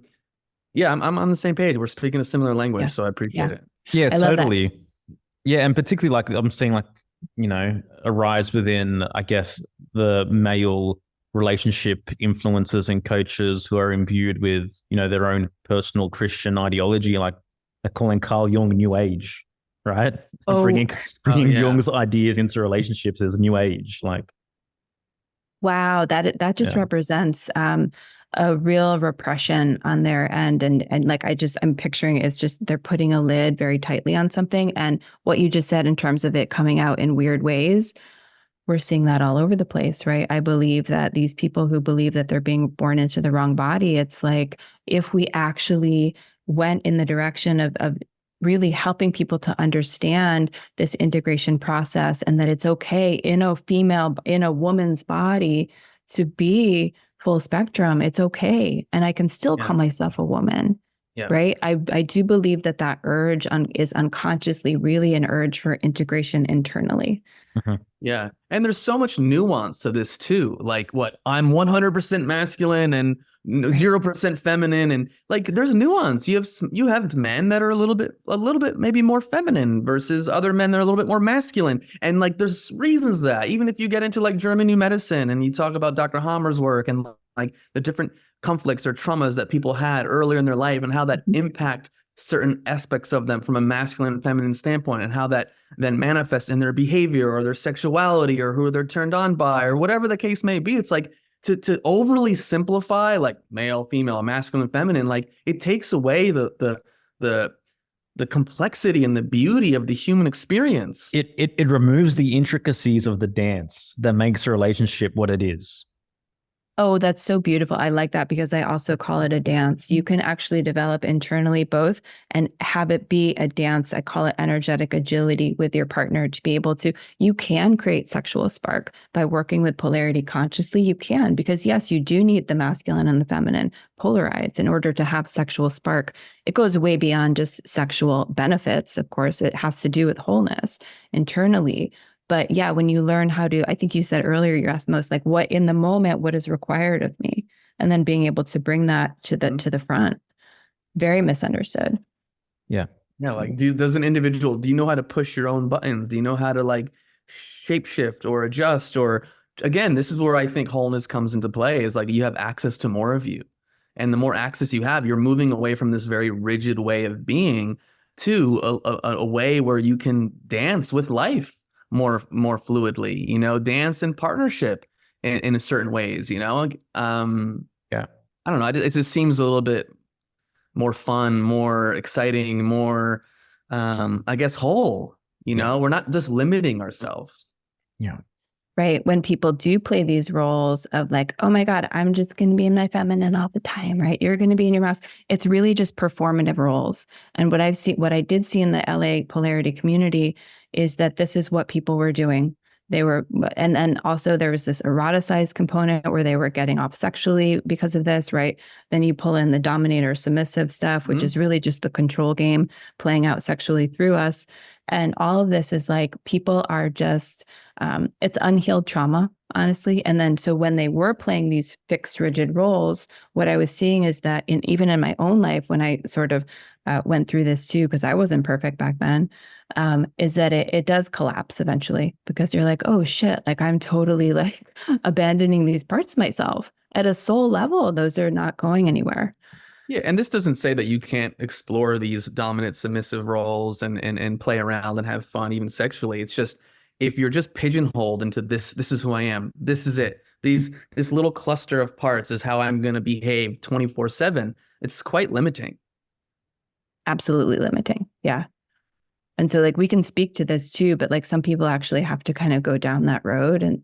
S1: on the same page. We're speaking a similar language, so I appreciate it.
S2: Yeah, totally. Yeah, and particularly like I'm seeing like, a rise within, I guess, the male relationship influencers and coaches who are imbued with, their own personal Christian ideology, like they're calling Carl Jung New Age, right? Bringing Jung's ideas into relationships as New Age, like.
S4: Wow, that just represents a real repression on their end. And like, I'm picturing it's just, they're putting a lid very tightly on something. And what you just said in terms of it coming out in weird ways, we're seeing that all over the place, right? I believe that these people who believe that they're being born into the wrong body, it's like, if we actually went in the direction of really helping people to understand this integration process, and that it's okay in a woman's body to be full spectrum. It's okay. And I can still call myself a woman, right? I do believe that urge is unconsciously really an urge for integration internally.
S1: Yeah. And there's so much nuance to this too. Like I'm 100% masculine and 0% feminine. And like, there's nuance. You have men that are a little bit maybe more feminine versus other men that are a little bit more masculine. And like, there's reasons that even if you get into like German New Medicine and you talk about Dr. Hammer's work and like the different conflicts or traumas that people had earlier in their life and how that impact certain aspects of them from a masculine and feminine standpoint, and how that then manifests in their behavior or their sexuality or who they're turned on by or whatever the case may be. It's like to overly simplify like male, female, masculine, feminine, like it takes away the complexity and the beauty of the human experience.
S2: It removes the intricacies of the dance that makes a relationship what it is.
S4: Oh, that's so beautiful. I like that because I also call it a dance. You can actually develop internally both and have it be a dance. I call it energetic agility with your partner to be able to, you can create sexual spark by working with polarity consciously. You can, because yes, you do need the masculine and the feminine polarized in order to have sexual spark. It goes way beyond just sexual benefits. Of course, it has to do with wholeness internally. But yeah, when you learn how to, I think you said earlier, Yerasimos, like what in the moment, what is required of me, and then being able to bring that to the front. Very misunderstood.
S1: Yeah. Like, does an individual, do you know how to push your own buttons? Do you know how to like shapeshift or adjust? Or again, this is where I think wholeness comes into play, is like you have access to more of you. And the more access you have, you're moving away from this very rigid way of being to a way where you can dance with life more fluidly, dance in partnership in certain ways, I don't know. It just seems a little bit more fun, more exciting, more, I guess, whole, we're not just limiting ourselves.
S2: Yeah.
S4: Right. When people do play these roles of like, oh my God, I'm just going to be in my feminine all the time, right? You're going to be in your masc. It's really just performative roles. And what I did see in the LA polarity community is that this is what people were doing. They were, and also there was this eroticized component where they were getting off sexually because of this, right? Then you pull in the dominator submissive stuff, which is really just the control game playing out sexually through us. And all of this is like, people are just, it's unhealed trauma, honestly. And then, so when they were playing these fixed, rigid roles, what I was seeing is that even in my own life, when I sort of went through this too, because I wasn't perfect back then, is that it does collapse eventually, because you're like, oh shit, like I'm totally like abandoning these parts of myself, at a soul level, those are not going anywhere.
S1: Yeah, and this doesn't say that you can't explore these dominant submissive roles and play around and have fun even sexually. It's just if you're just pigeonholed into this is who I am. This is it. This little cluster of parts is how I'm going to behave 24/7. It's quite limiting.
S4: Absolutely limiting. Yeah. And so like we can speak to this too, but like some people actually have to kind of go down that road and,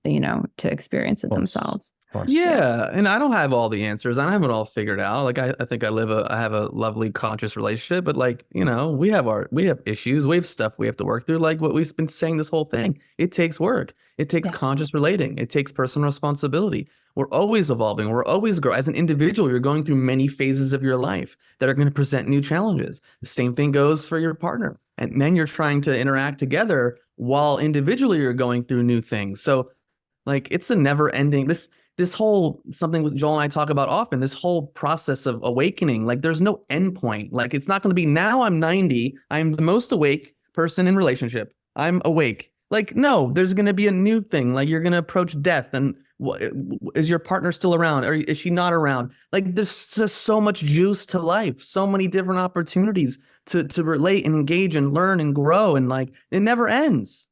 S4: to experience it themselves.
S1: Yeah. And I don't have all the answers. I don't have it all figured out. Like I think I have a lovely conscious relationship, but like, we have issues, we have stuff we have to work through. Like what we've been saying this whole thing. It takes work. It takes conscious relating. It takes personal responsibility. We're always evolving. We're always growing. As an individual, you're going through many phases of your life that are going to present new challenges. The same thing goes for your partner. And then you're trying to interact together while individually you're going through new things. So like it's a never ending, this whole something with Joel and I talk about often, this whole process of awakening, like there's no end point. Like it's not going to be now I'm 90, I'm the most awake person in relationship. I'm awake. Like, no, there's going to be a new thing. Like you're going to approach death and is your partner still around or is she not around? Like there's just so much juice to life, so many different opportunities to relate and engage and learn and grow. And like, it never ends.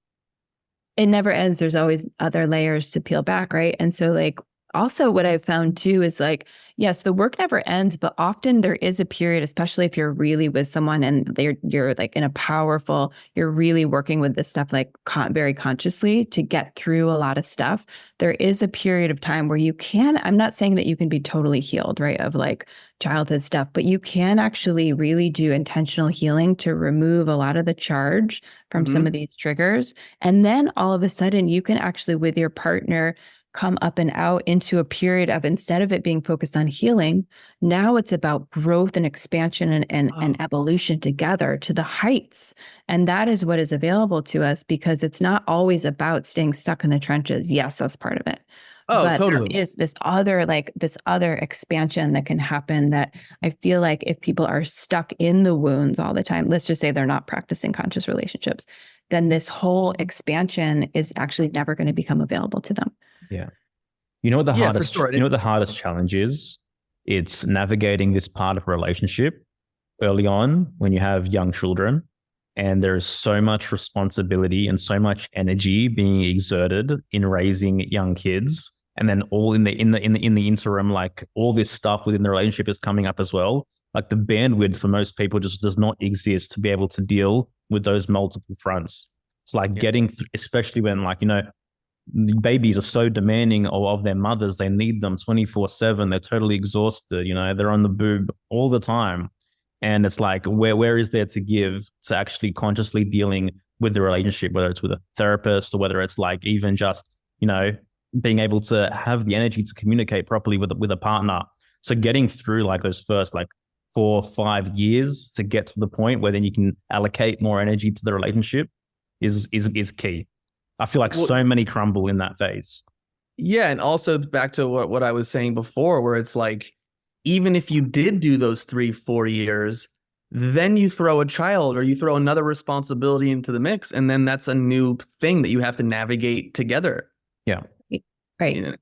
S4: It never ends. There's always other layers to peel back. Right. And so like, also what I've found too is like, yes, the work never ends, but often there is a period, especially if you're really with someone and you're like in a powerful, you're really working with this stuff like very consciously to get through a lot of stuff. There is a period of time where I'm not saying that you can be totally healed, right, of like childhood stuff, but you can actually really do intentional healing to remove a lot of the charge from some of these triggers. And then all of a sudden you can actually with your partner come up and out into a period of, instead of it being focused on healing, now it's about growth and expansion and evolution together to the heights. And that is what is available to us because it's not always about staying stuck in the trenches. Yes, that's part of it. But
S1: totally.
S4: there is this other expansion that can happen that I feel like if people are stuck in the wounds all the time, let's just say they're not practicing conscious relationships, then this whole expansion is actually never going to become available to them.
S2: Yeah. You know what the hardest
S1: for sure.
S2: you know what the hardest challenge is? It's navigating this part of a relationship early on when you have young children and there's so much responsibility and so much energy being exerted in raising young kids. And then all in the interim, like all this stuff within the relationship is coming up as well. Like the bandwidth for most people just does not exist to be able to deal with those multiple fronts. It's like getting, especially when like, babies are so demanding of their mothers. They need them 24/7. They're totally exhausted. They're on the boob all the time. And it's like, where is there to give to actually consciously dealing with the relationship, whether it's with a therapist or whether it's like even just, being able to have the energy to communicate properly with a partner. So getting through like those first like 4 or 5 years to get to the point where then you can allocate more energy to the relationship is key. I feel like so many crumble in that phase.
S1: Yeah. And also back to what I was saying before, where it's like, even if you did do those 3-4 years, then you throw a child or you throw another responsibility into the mix. And then that's a new thing that you have to navigate together.
S2: Yeah.
S4: Right.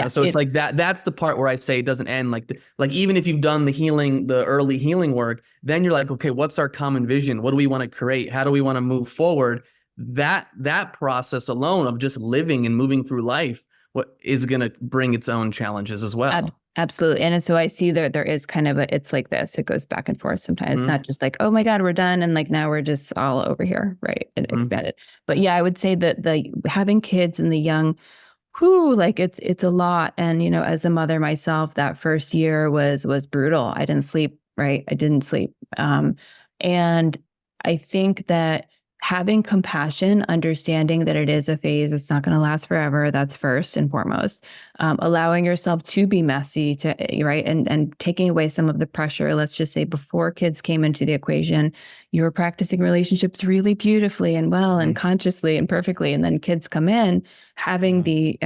S1: So it's like that's the part where I say it doesn't end. Like even if you've done the early healing work, then you're like, okay, what's our common vision? What do we want to create? How do we want to move forward? That process alone of just living and moving through life, what is going to bring its own challenges as well.
S4: Absolutely. And so I see there is kind of it's like this, it goes back and forth sometimes. It's not just like, oh my God, we're done. And like, now we're just all over here. Right. And expanded. But yeah, I would say that having kids and the young, like it's a lot. And, as a mother myself, that first year was brutal. I didn't sleep. Right. I didn't sleep. And I think that having compassion, understanding that it is a phase, it's not going to last forever. That's first and foremost. Allowing yourself to be messy, right, and taking away some of the pressure. Let's just say before kids came into the equation, you were practicing relationships really beautifully and well and consciously and perfectly, and then kids come in, having the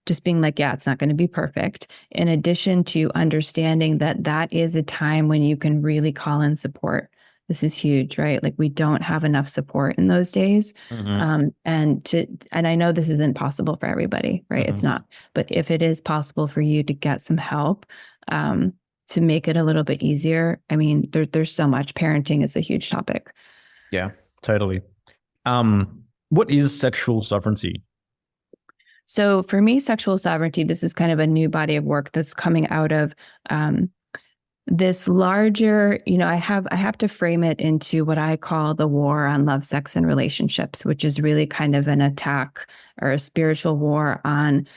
S4: just being like, yeah, it's not going to be perfect. In addition to understanding that is a time when you can really call in support. This is huge, right? Like we don't have enough support in those days. And I know this isn't possible for everybody, right? It's not. But if it is possible for you to get some help, to make it a little bit easier, I mean, there's so much. Parenting is a huge topic.
S2: Yeah, totally. What is sexual sovereignty?
S4: So for me, sexual sovereignty, this is kind of a new body of work that's coming out of this larger, I have to frame it into what I call the war on love, sex, and relationships, which is really kind of an attack or a spiritual war on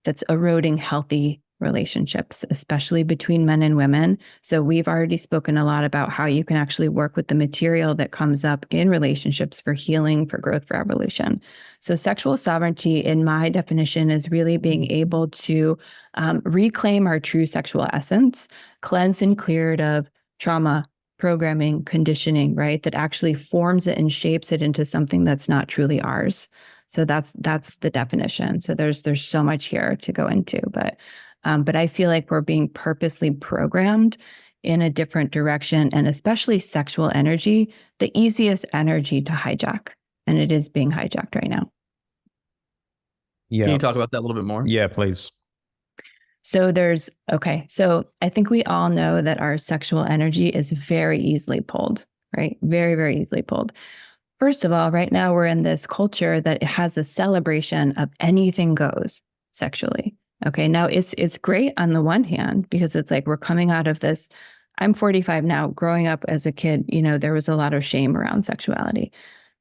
S4: that's eroding healthy relationships, especially between men and women. So we've already spoken a lot about how you can actually work with the material that comes up in relationships for healing, for growth, for evolution. So sexual sovereignty, in my definition, is really being able to reclaim our true sexual essence, cleansed and cleared of trauma, programming, conditioning, right? That actually forms it and shapes it into something that's not truly ours. So that's the definition. So there's so much here to go into, but I feel like we're being purposely programmed in a different direction, and especially sexual energy, the easiest energy to hijack, and it is being hijacked right now.
S2: Yeah.
S1: Can you talk about that a little bit more?
S2: Yeah, please.
S4: So so I think we all know that our sexual energy is very easily pulled, right? Very, very easily pulled. First of all, right now we're in this culture that has a celebration of anything goes sexually. Okay, now it's great on the one hand because it's like we're coming out of this. I'm 45 now. Growing up as a kid, there was a lot of shame around sexuality.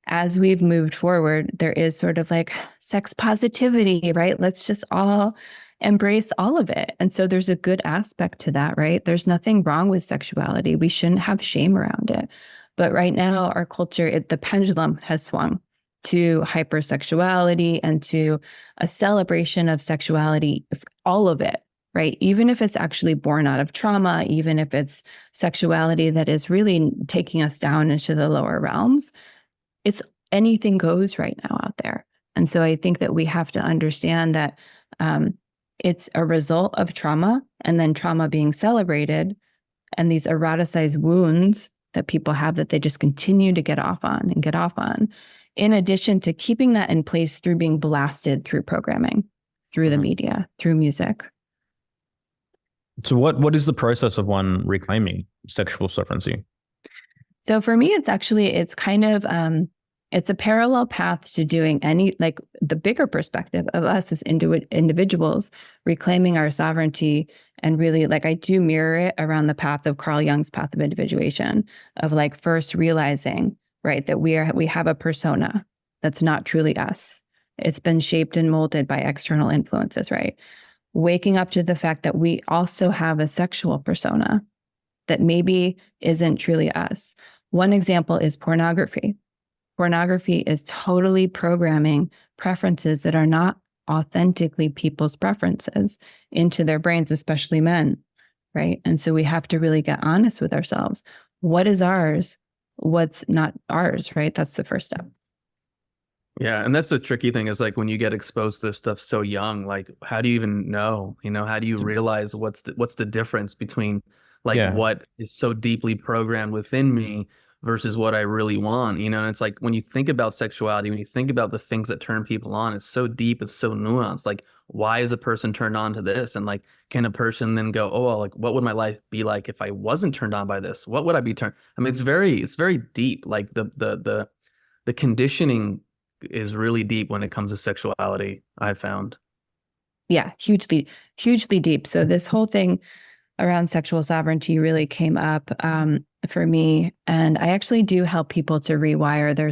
S4: As we've moved forward, there is sort of like sex positivity, right? Let's just all embrace all of it. And so there's a good aspect to that, right? There's nothing wrong with sexuality. We shouldn't have shame around it. But right now, our culture, the pendulum has swung to hypersexuality and to a celebration of sexuality, all of it, right? Even if it's actually born out of trauma, even if it's sexuality that is really taking us down into the lower realms, it's anything goes right now out there. And so I think that we have to understand that it's a result of trauma, and then trauma being celebrated, and these eroticized wounds that people have that they just continue to get off on, in addition to keeping that in place through being blasted through programming, through the media, through music.
S2: So what is the process of one reclaiming sexual sovereignty?
S4: So for me, it's kind of, it's a parallel path to doing like the bigger perspective of us as individuals reclaiming our sovereignty. And really, like, I do mirror it around the path of Carl Jung's path of individuation, of like first realizing, right, that we have a persona that's not truly us. It's been shaped and molded by external influences, right? Waking up to the fact that we also have a sexual persona that maybe isn't truly us. One example is pornography. Pornography is totally programming preferences that are not authentically people's preferences into their brains, especially men, right? And so we have to really get honest with ourselves. What is ours? What's not ours, right? That's the first step.
S1: Yeah, and that's the tricky thing is like when you get exposed to this stuff so young, like how do you even know? How do you realize what's the difference between like what is so deeply programmed within me versus what I really want? And it's like when you think about sexuality, when you think about the things that turn people on, it's so deep, it's so nuanced. Like, why is a person turned on to this? And like, can a person then go, oh, well, like, what would my life be like if I wasn't turned on by this? What would I be turned? I mean, it's very deep. Like the conditioning is really deep when it comes to sexuality, I've found.
S4: Yeah, hugely deep. So this whole thing around sexual sovereignty really came up for me. And I actually do help people to rewire their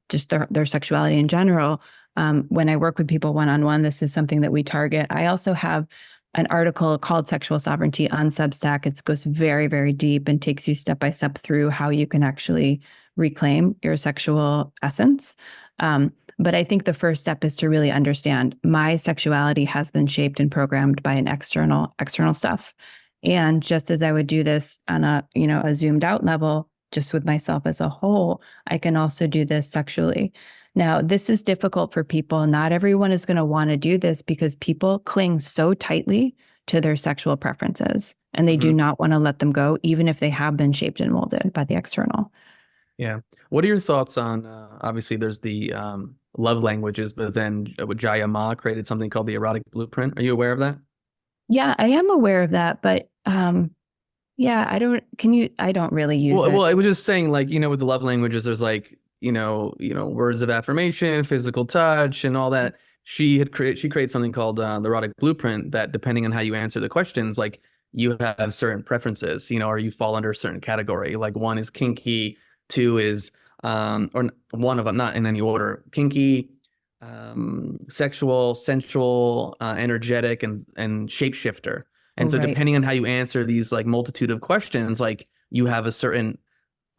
S4: just their sexuality in general. When I work with people one-on-one, this is something that we target. I also have an article called Sexual Sovereignty on Substack. It goes very, very deep and takes you step by step through how you can actually reclaim your sexual essence. But I think the first step is to really understand my sexuality has been shaped and programmed by an external stuff. And just as I would do this on a zoomed out level, just with myself as a whole, I can also do this sexually. Now, this is difficult for people. Not everyone is going to want to do this because people cling so tightly to their sexual preferences. And they do not want to let them go, even if they have been shaped and molded by the external.
S1: Yeah. What are your thoughts on, obviously there's the love languages, but then Jaya Ma created something called the erotic blueprint. Are you aware of that?
S4: Yeah, I am aware of that, but yeah, I don't really use it.
S1: Well, I was just saying, like, with the love languages, there's like, words of affirmation, physical touch, and all that. She created something called the erotic blueprint that, depending on how you answer the questions, like you have certain preferences, or you fall under a certain category. Like one is kinky, two is or one of them, not in any order, kinky, sexual, sensual, energetic, and shapeshifter. And so depending on how you answer these like multitude of questions, like you have a certain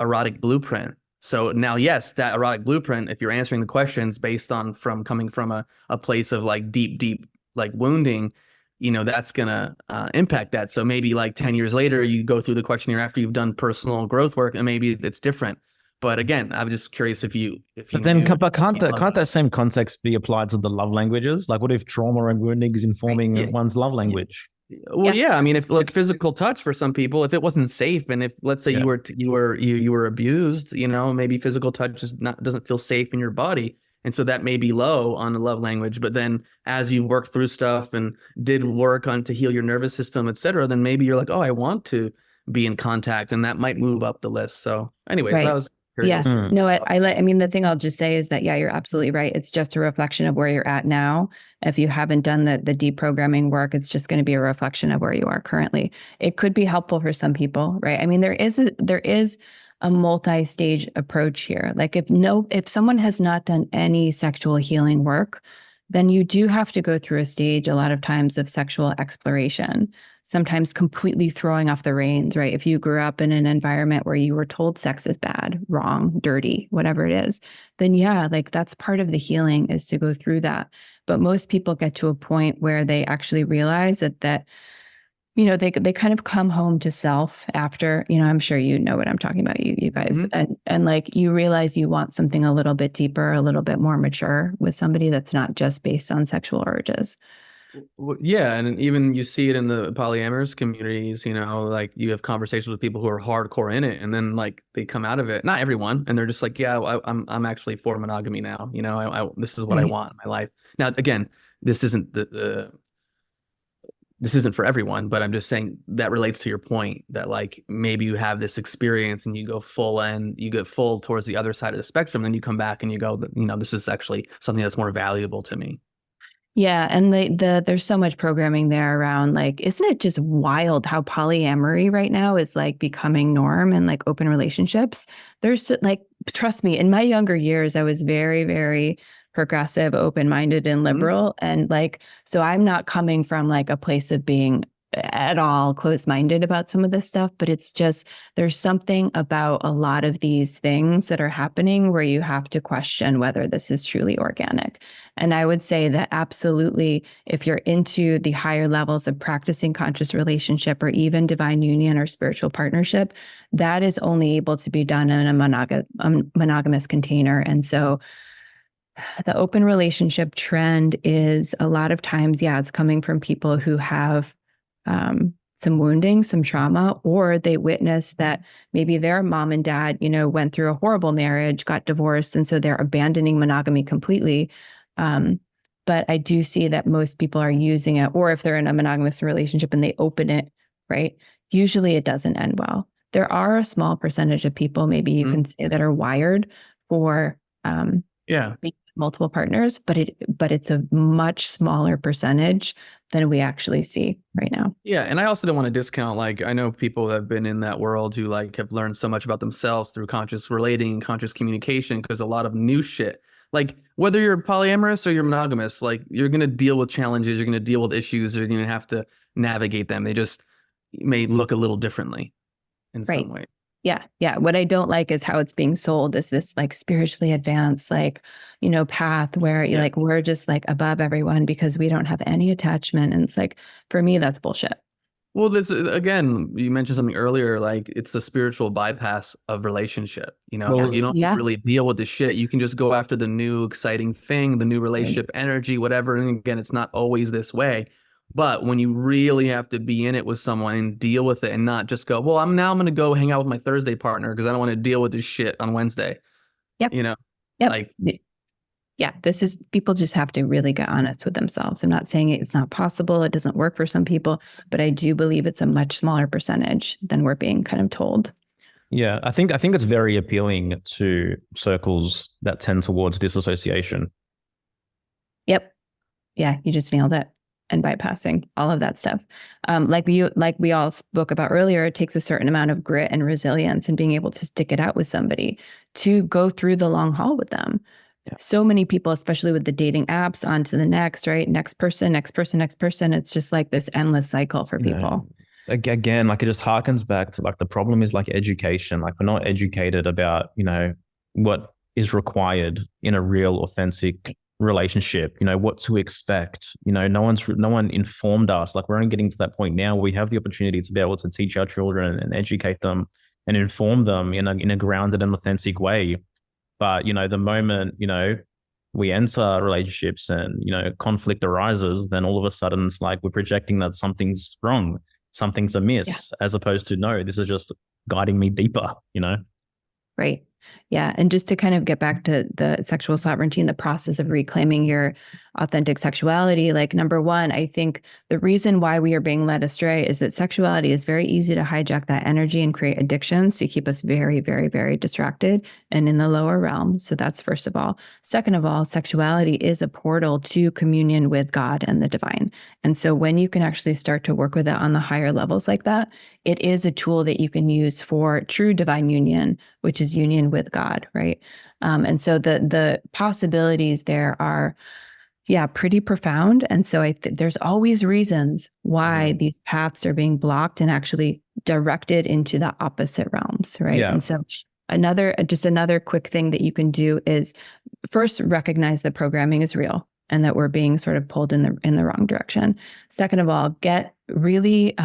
S1: erotic blueprint. So now, yes, that erotic blueprint, if you're answering the questions based on coming from a place of like deep, like wounding, that's going to impact that. So maybe like 10 years later, you go through the questionnaire after you've done personal growth work, and maybe it's different. But again, I'm just curious if you.
S2: But then, can't that same context be applied to the love languages? Like, what if trauma and wounding is informing one's love language?
S1: Well, yeah. I mean, if like physical touch for some people, if it wasn't safe, and if let's say you were abused, maybe physical touch doesn't feel safe in your body, and so that may be low on the love language. But then, as you work through stuff and did work on to heal your nervous system, etc., then maybe you're like, oh, I want to be in contact, and that might move up the list. So, anyways, that was.
S4: Yeah. No, I mean, the thing I'll just say is that, yeah, you're absolutely right. It's just a reflection of where you're at now. If you haven't done the deprogramming work, it's just going to be a reflection of where you are currently. It could be helpful for some people, right? I mean, there is a multi-stage approach here. Like if someone has not done any sexual healing work, then you do have to go through a stage a lot of times of sexual exploration, sometimes completely throwing off the reins, right? If you grew up in an environment where you were told sex is bad, wrong, dirty, whatever it is, then yeah, like that's part of the healing, is to go through that. But most people get to a point where they actually realize that they kind of come home to self after, I'm sure you know what I'm talking about, you guys. And like you realize you want something a little bit deeper, a little bit more mature with somebody that's not just based on sexual urges.
S1: Well, yeah, and even you see it in the polyamorous communities, like you have conversations with people who are hardcore in it, and then like they come out of it, not everyone, and they're just like, yeah, I'm actually for monogamy now. This is what I want in my life. Now, again, this isn't this isn't for everyone, but I'm just saying that relates to your point that like maybe you have this experience and you go full and you get full towards the other side of the spectrum, then you come back and you go, this is actually something that's more valuable to me.
S4: Yeah. And there's so much programming there around, like, isn't it just wild how polyamory right now is like becoming norm and like open relationships? There's like, trust me, in my younger years, I was very, very progressive, open-minded, and liberal. And like, so I'm not coming from like a place of being at all closed-minded about some of this stuff, but it's just, there's something about a lot of these things that are happening where you have to question whether this is truly organic. And I would say that absolutely, if you're into the higher levels of practicing conscious relationship or even divine union or spiritual partnership, that is only able to be done in a monogamous container. And so the open relationship trend is a lot of times, yeah, it's coming from people who have some wounding, some trauma, or they witness that maybe their mom and dad, went through a horrible marriage, got divorced, and so they're abandoning monogamy completely. But I do see that most people are using it, or if they're in a monogamous relationship and they open it, right? Usually it doesn't end well. There are a small percentage of people, maybe you can say, that are wired for multiple partners, but it's a much smaller percentage than we actually see right now.
S1: Yeah. And I also don't want to discount, like, I know people that have been in that world who like have learned so much about themselves through conscious relating, conscious communication, because a lot of new shit, like whether you're polyamorous or you're monogamous, like you're going to deal with challenges, you're going to deal with issues, you're going to have to navigate them. They just may look a little differently in some way.
S4: Yeah. What I don't like is how it's being sold as this like spiritually advanced, like, path where you're like, we're just like above everyone because we don't have any attachment. And it's like, for me, that's bullshit.
S1: Well, this, again, you mentioned something earlier, like it's a spiritual bypass of relationship. You don't really deal with the shit. You can just go after the new exciting thing, the new relationship energy, whatever. And again, it's not always this way. But when you really have to be in it with someone and deal with it and not just go, well, I'm going to go hang out with my Thursday partner because I don't want to deal with this shit on Wednesday.
S4: Yep.
S1: You know,
S4: Yep.
S1: like,
S4: yeah, people just have to really get honest with themselves. I'm not saying it's not possible. It doesn't work for some people, but I do believe it's a much smaller percentage than we're being kind of told.
S2: Yeah, I think it's very appealing to circles that tend towards disassociation.
S4: Yep. Yeah, you just nailed it. And bypassing all of that stuff. Like we all spoke about earlier, it takes a certain amount of grit and resilience and being able to stick it out with somebody to go through the long haul with them. Yeah. So many people, especially with the dating apps, on to the next, right? Next person, next person, next person. It's just like this endless cycle for people.
S2: Again, like it just harkens back to like the problem is like education. Like we're not educated about, what is required in a real authentic relationship, what to expect. No one informed us. Like we're only getting to that point now where we have the opportunity to be able to teach our children and educate them and inform them in a grounded and authentic way. But the moment we enter relationships and conflict arises, then all of a sudden it's like we're projecting that something's wrong, something's amiss, as opposed to no, this is just guiding me deeper.
S4: Right. Yeah. And just to kind of get back to the sexual sovereignty and the process of reclaiming your authentic sexuality, like number one, I think the reason why we are being led astray is that sexuality is very easy to hijack that energy and create addictions to keep us very, very, very distracted and in the lower realm. So that's first of all. Second of all, sexuality is a portal to communion with God and the divine. And so when you can actually start to work with it on the higher levels like that, it is a tool that you can use for true divine union, which is union with God, right? And so the possibilities there are, pretty profound. And so there's always reasons why these paths are being blocked and actually directed into the opposite realms, right?
S2: Yeah.
S4: And so another quick thing that you can do is first recognize that programming is real and that we're being sort of pulled in the wrong direction. Second of all, get really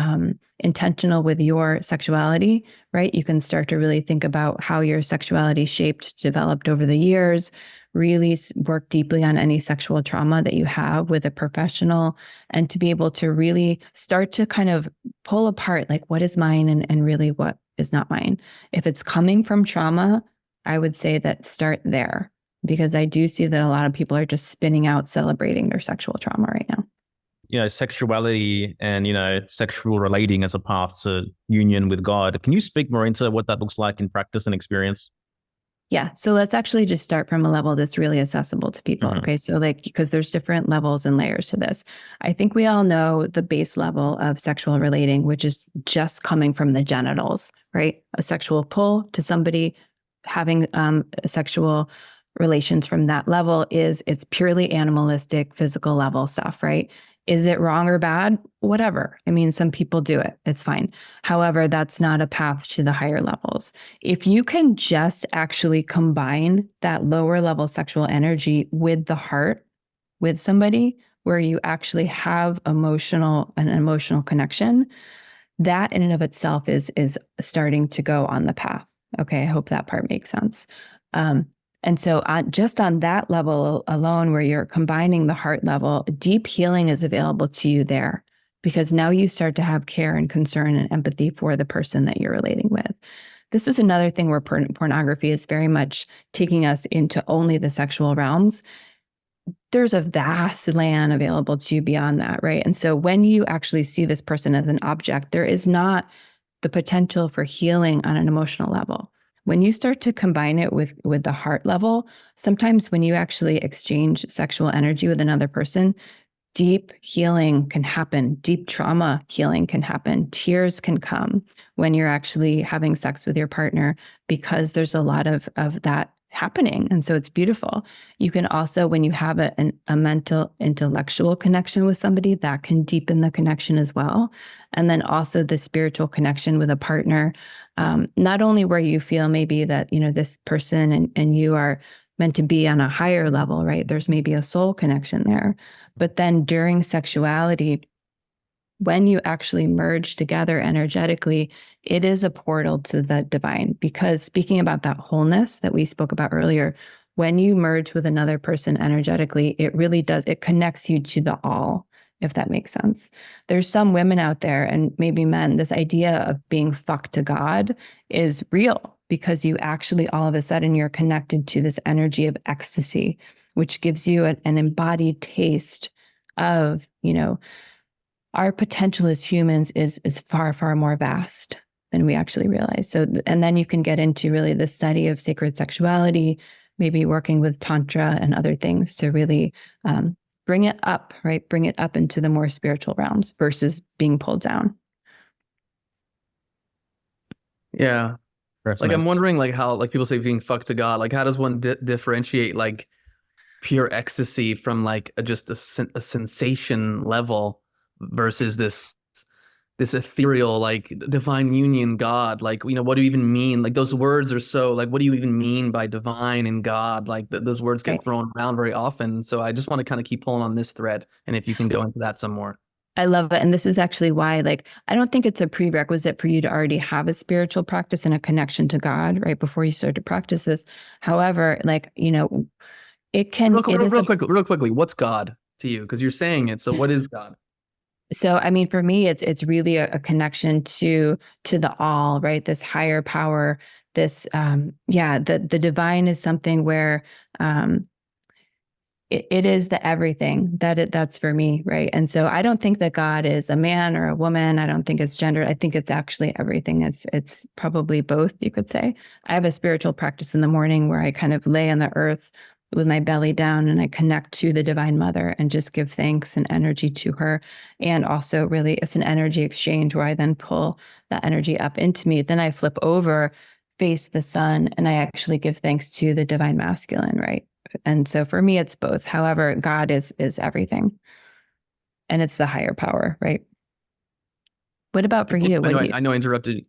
S4: intentional with your sexuality, right? You can start to really think about how your sexuality shaped, developed over the years, really work deeply on any sexual trauma that you have with a professional, and to be able to really start to kind of pull apart, like what is mine and really what is not mine. If it's coming from trauma, I would say that start there, because I do see that a lot of people are just spinning out celebrating their sexual trauma right now.
S2: Sexuality and, sexual relating as a path to union with God. Can you speak more into what that looks like in practice and experience?
S4: Yeah. So let's actually just start from a level that's really accessible to people. Okay. So because there's different levels and layers to this. I think we all know the base level of sexual relating, which is just coming from the genitals, right? A sexual pull to somebody, having sexual relations from that level it's purely animalistic, physical level stuff, right? Is it wrong or bad? Whatever. I mean, some people do it. It's fine. However, that's not a path to the higher levels. If you can just actually combine that lower level sexual energy with the heart, with somebody where you actually have an emotional connection, that in and of itself is starting to go on the path. Okay. I hope that part makes sense. And so just on that level alone, where you're combining the heart level, deep healing is available to you there, because now you start to have care and concern and empathy for the person that you're relating with. This is another thing where pornography is very much taking us into only the sexual realms. There's a vast land available to you beyond that, right? And so when you actually see this person as an object, there is not the potential for healing on an emotional level. When you start to combine it with the heart level, sometimes when you actually exchange sexual energy with another person, deep healing can happen. Deep trauma healing can happen. Tears can come when you're actually having sex with your partner, because there's a lot of that happening. And so it's beautiful. You can also, when you have a mental, intellectual connection with somebody, that can deepen the connection as well. And then also the spiritual connection with a partner, not only where you feel maybe that, this person and you are meant to be on a higher level, right? There's maybe a soul connection there. But then during sexuality, when you actually merge together energetically, it is a portal to the divine. Because speaking about that wholeness that we spoke about earlier, when you merge with another person energetically, it really does, it connects you to the all. if that makes sense. There's some women out there, and maybe men, this idea of being fucked to God is real, because you actually all of a sudden you're connected to this energy of ecstasy, which gives you an embodied taste of, our potential as humans is far, far more vast than we actually realize. So, and then you can get into really the study of sacred sexuality, maybe working with Tantra and other things to really bring it up, right? Bring it up into the more spiritual realms versus being pulled down.
S1: Yeah.
S2: Resonates.
S1: Like, I'm wondering, like, how, like, people say being fucked to God, like, how does one differentiate, like, pure ecstasy from, like, just a sensation level versus this ethereal, like, divine union God? Like, what do you even mean? Like, those words are so, like, what do you even mean by divine and God? Like, those words get
S4: Right.
S1: thrown around very often. So I just want to kind of keep pulling on this thread, and if you can go into that some more.
S4: I love it. And this is actually why, like, I don't think it's a prerequisite for you to already have a spiritual practice and a connection to God right before you start to practice this. However, like, it can...
S1: Real quickly, what's God to you? Because you're saying it. So what is God?
S4: So, I mean, for me, it's really a connection to the all, right? This higher power, this, the divine is something where, it is the everything that's for me, right? And so I don't think that God is a man or a woman. I don't think it's gender. I think it's actually everything. It's probably both, you could say. I have a spiritual practice in the morning where I kind of lay on the earth with my belly down and I connect to the Divine Mother and just give thanks and energy to her. And also really it's an energy exchange where I then pull that energy up into me. Then I flip over, face the sun, and I actually give thanks to the Divine Masculine, right? And so for me, it's both. However, God is everything. And it's the higher power, right? What about for you?
S1: I know I interrupted.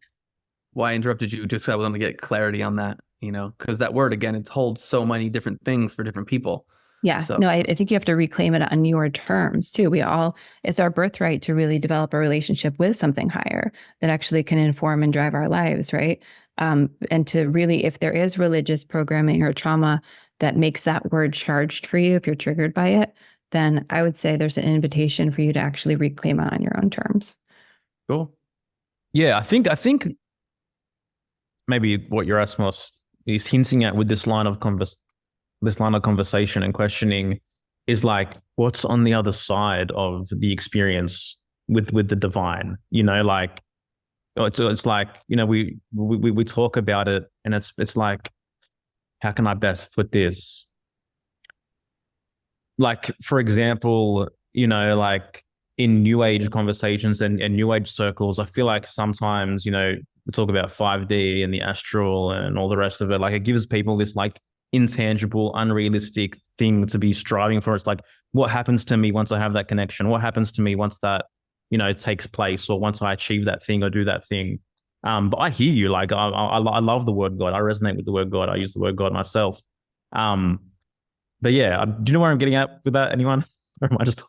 S1: Why I interrupted you? Just so I wanted to get clarity on that, because that word, again, it holds so many different things for different people.
S4: Yeah,
S1: So.
S4: no, I think you have to reclaim it on your terms too. It's our birthright to really develop a relationship with something higher that actually can inform and drive our lives, right? And to really, if there is religious programming or trauma that makes that word charged for you, if you're triggered by it, then I would say there's an invitation for you to actually reclaim it on your own terms.
S1: Cool.
S2: Yeah, I think maybe what Yerasimos is hinting at with this line of conversation and questioning is like, what's on the other side of the experience with the divine? Like, it's like, we talk about it, and it's like, how can I best put this? Like, for example, like in New Age conversations and New Age circles, I feel like sometimes, we talk about 5D and the astral and all the rest of it. Like, it gives people this like intangible, unrealistic thing to be striving for. It's like, what happens to me once I have that connection? What happens to me once that, takes place, or once I achieve that thing or do that thing? But I hear you. Like, I love the word God. I resonate with the word God. I use the word God myself. But yeah, do you know where I'm getting at with that, anyone? Or am I just...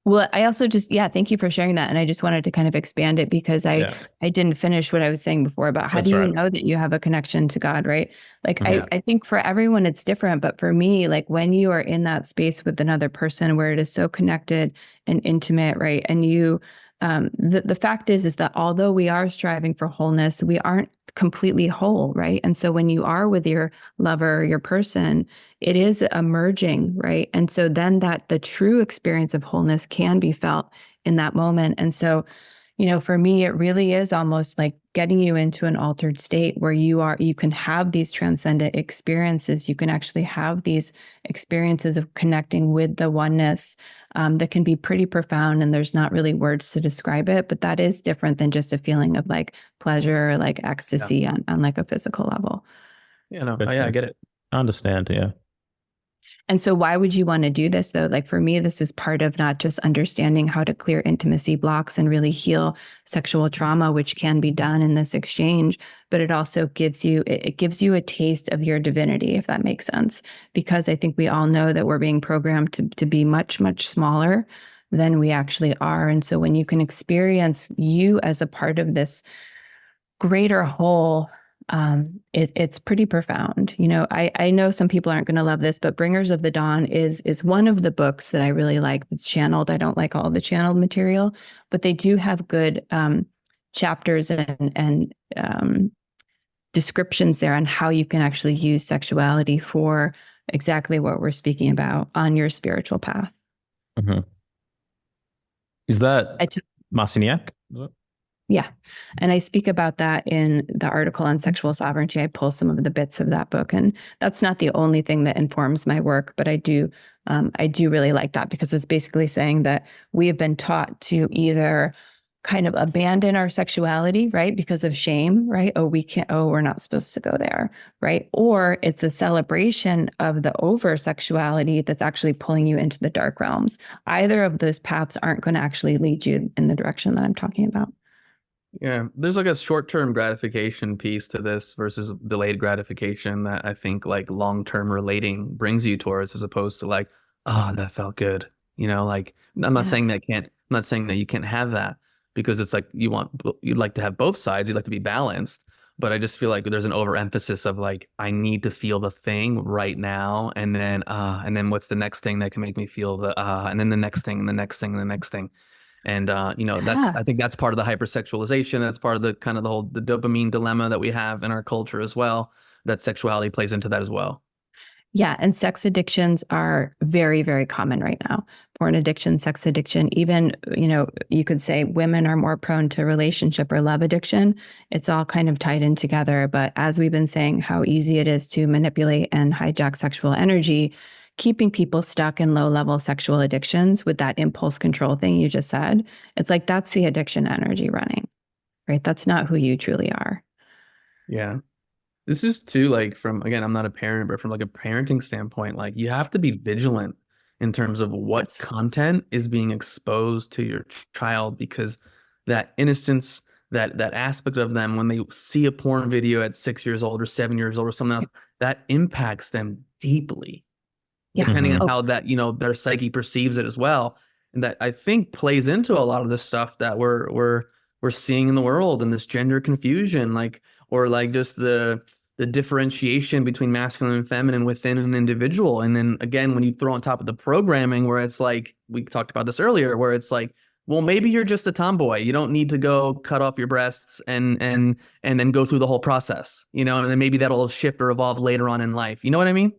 S4: Well, I also thank you for sharing that. And I just wanted to kind of expand it because I didn't finish what I was saying before about how do you know that you have a connection to God, right? Like, I think for everyone it's different, but for me, like when you are in that space with another person where it is so connected and intimate, right? And you, the fact is that although we are striving for wholeness, we aren't completely whole, right? And so when you are with your lover, your person, it is emerging, right? And so then that the true experience of wholeness can be felt in that moment. And so, for me, it really is almost like getting you into an altered state where you can have these transcendent experiences. You can actually have these experiences of connecting with the oneness that can be pretty profound. And there's not really words to describe it, but that is different than just a feeling of like pleasure, like ecstasy on like a physical level.
S1: Yeah, no, I get it.
S2: I understand. Yeah.
S4: And so why would you want to do this though? Like for me, this is part of not just understanding how to clear intimacy blocks and really heal sexual trauma, which can be done in this exchange, but it also gives you a taste of your divinity, if that makes sense. Because I think we all know that we're being programmed to be much, much smaller than we actually are. And so when you can experience you as a part of this greater whole, It's pretty profound. I know some people aren't going to love this, but Bringers of the Dawn is one of the books that I really like that's channeled. I don't like all the channeled material, but they do have good chapters and descriptions there on how you can actually use sexuality for exactly what we're speaking about on your spiritual path.
S2: Mm-hmm. Is that Marciniak?
S4: Yeah. And I speak about that in the article on sexual sovereignty. I pull some of the bits of that book, and that's not the only thing that informs my work, but I do really like that, because it's basically saying that we have been taught to either kind of abandon our sexuality, right? Because of shame, right? We're not supposed to go there, right? Or it's a celebration of the over sexuality that's actually pulling you into the dark realms. Either of those paths aren't going to actually lead you in the direction that I'm talking about.
S1: Yeah, there's like a short-term gratification piece to this versus delayed gratification that I think like long-term relating brings you towards, as opposed to like, oh, that felt good. Like I'm not saying that you can't have that, because it's like you'd like to have both sides, you'd like to be balanced. But I just feel like there's an overemphasis of like, I need to feel the thing right now, and then what's the next thing that can make me feel and then the next thing and the next thing and the next thing. And I think that's part of the hypersexualization. That's part of the kind of the dopamine dilemma that we have in our culture as well. That sexuality plays into that as well.
S4: Yeah, and sex addictions are very, very common right now. Porn addiction, sex addiction, even, you could say women are more prone to relationship or love addiction. It's all kind of tied in together. But as we've been saying, how easy it is to manipulate and hijack sexual energy, keeping people stuck in low-level sexual addictions with that impulse control thing you just said, it's like that's the addiction energy running, right? That's not who you truly are.
S1: Yeah. This is too, like, from, again, I'm not a parent, but from like a parenting standpoint, like you have to be vigilant in terms of what content is being exposed to your child, because that innocence, that aspect of them when they see a porn video at 6 years old or 7 years old or something else, that impacts them deeply, depending on how that, their psyche perceives it as well. And that I think plays into a lot of the stuff that we're seeing in the world, and this gender confusion, like, or like just the differentiation between masculine and feminine within an individual. And then again, when you throw on top of the programming, where it's like, we talked about this earlier, where it's like, well, maybe you're just a tomboy. You don't need to go cut off your breasts and then go through the whole process, and then maybe that'll shift or evolve later on in life. You know what I mean?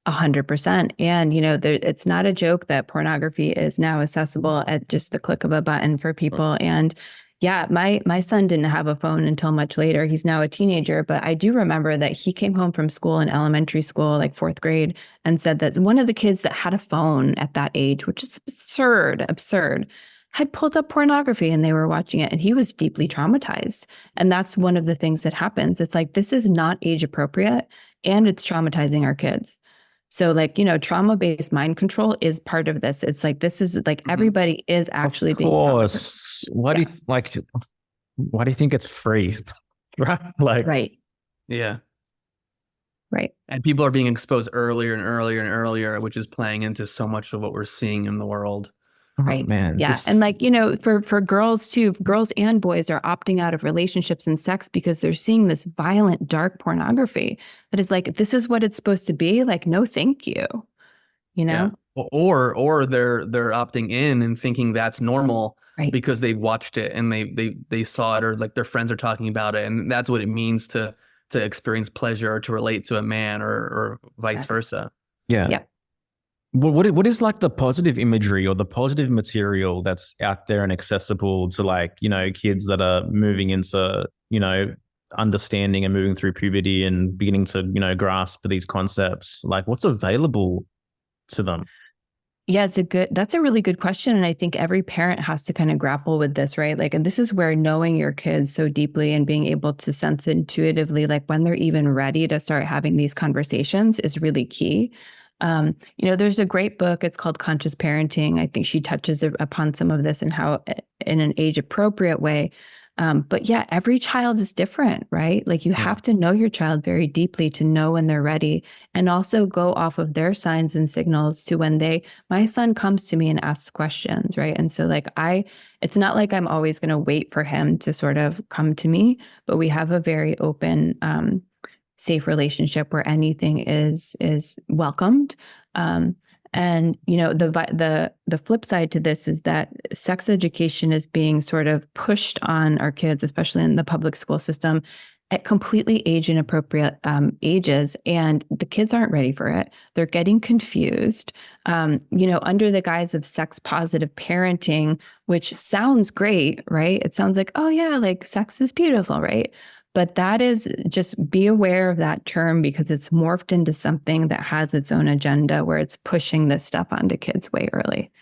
S4: 100%. And, it's not a joke that pornography is now accessible at just the click of a button for people. And yeah, my son didn't have a phone until much later. He's now a teenager, but I do remember that he came home from school in elementary school, like 4th grade, and said that one of the kids that had a phone at that age, which is absurd, had pulled up pornography and they were watching it, and he was deeply traumatized. And that's one of the things that happens. It's like, this is not age appropriate, and it's traumatizing our kids. So like, trauma-based mind control is part of this. It's like, this is like, everybody is actually being
S2: traumatized. Why do you think it's free? Right.
S4: Right.
S1: Yeah.
S4: Right.
S1: And people are being exposed earlier and earlier and earlier, which is playing into so much of what we're seeing in the world.
S4: Right.
S2: Oh, man.
S4: Yeah. And like, for girls too, girls and boys are opting out of relationships and sex because they're seeing this violent, dark pornography that is like, this is what it's supposed to be. Like, no, thank you.
S1: Yeah. Or they're opting in and thinking that's normal, right, because they've watched it and they saw it, or like their friends are talking about it. And that's what it means to experience pleasure or to relate to a man, or vice versa.
S2: Yeah.
S4: Yeah.
S2: What is like the positive imagery or the positive material that's out there and accessible to, like, kids that are moving into, understanding and moving through puberty and beginning to, grasp these concepts? Like, what's available to them?
S4: Yeah, that's a really good question. And I think every parent has to kind of grapple with this, right? Like, and this is where knowing your kids so deeply and being able to sense intuitively, like when they're even ready to start having these conversations, is really key. There's a great book. It's called Conscious Parenting. I think she touches upon some of this and how, in an age appropriate way. But yeah, every child is different, right? Like you have to know your child very deeply to know when they're ready, and also go off of their signs and signals to when my son comes to me and asks questions, right? And so like it's not like I'm always going to wait for him to sort of come to me, but we have a very open, safe relationship where anything is welcomed. And the flip side to this is that sex education is being sort of pushed on our kids, especially in the public school system, at completely age inappropriate ages, and the kids aren't ready for it. They're getting confused, under the guise of sex positive parenting, which sounds great, right? It sounds like, oh yeah, like sex is beautiful, right? But that is, just be aware of that term, because it's morphed into something that has its own agenda where it's pushing this stuff onto kids way early.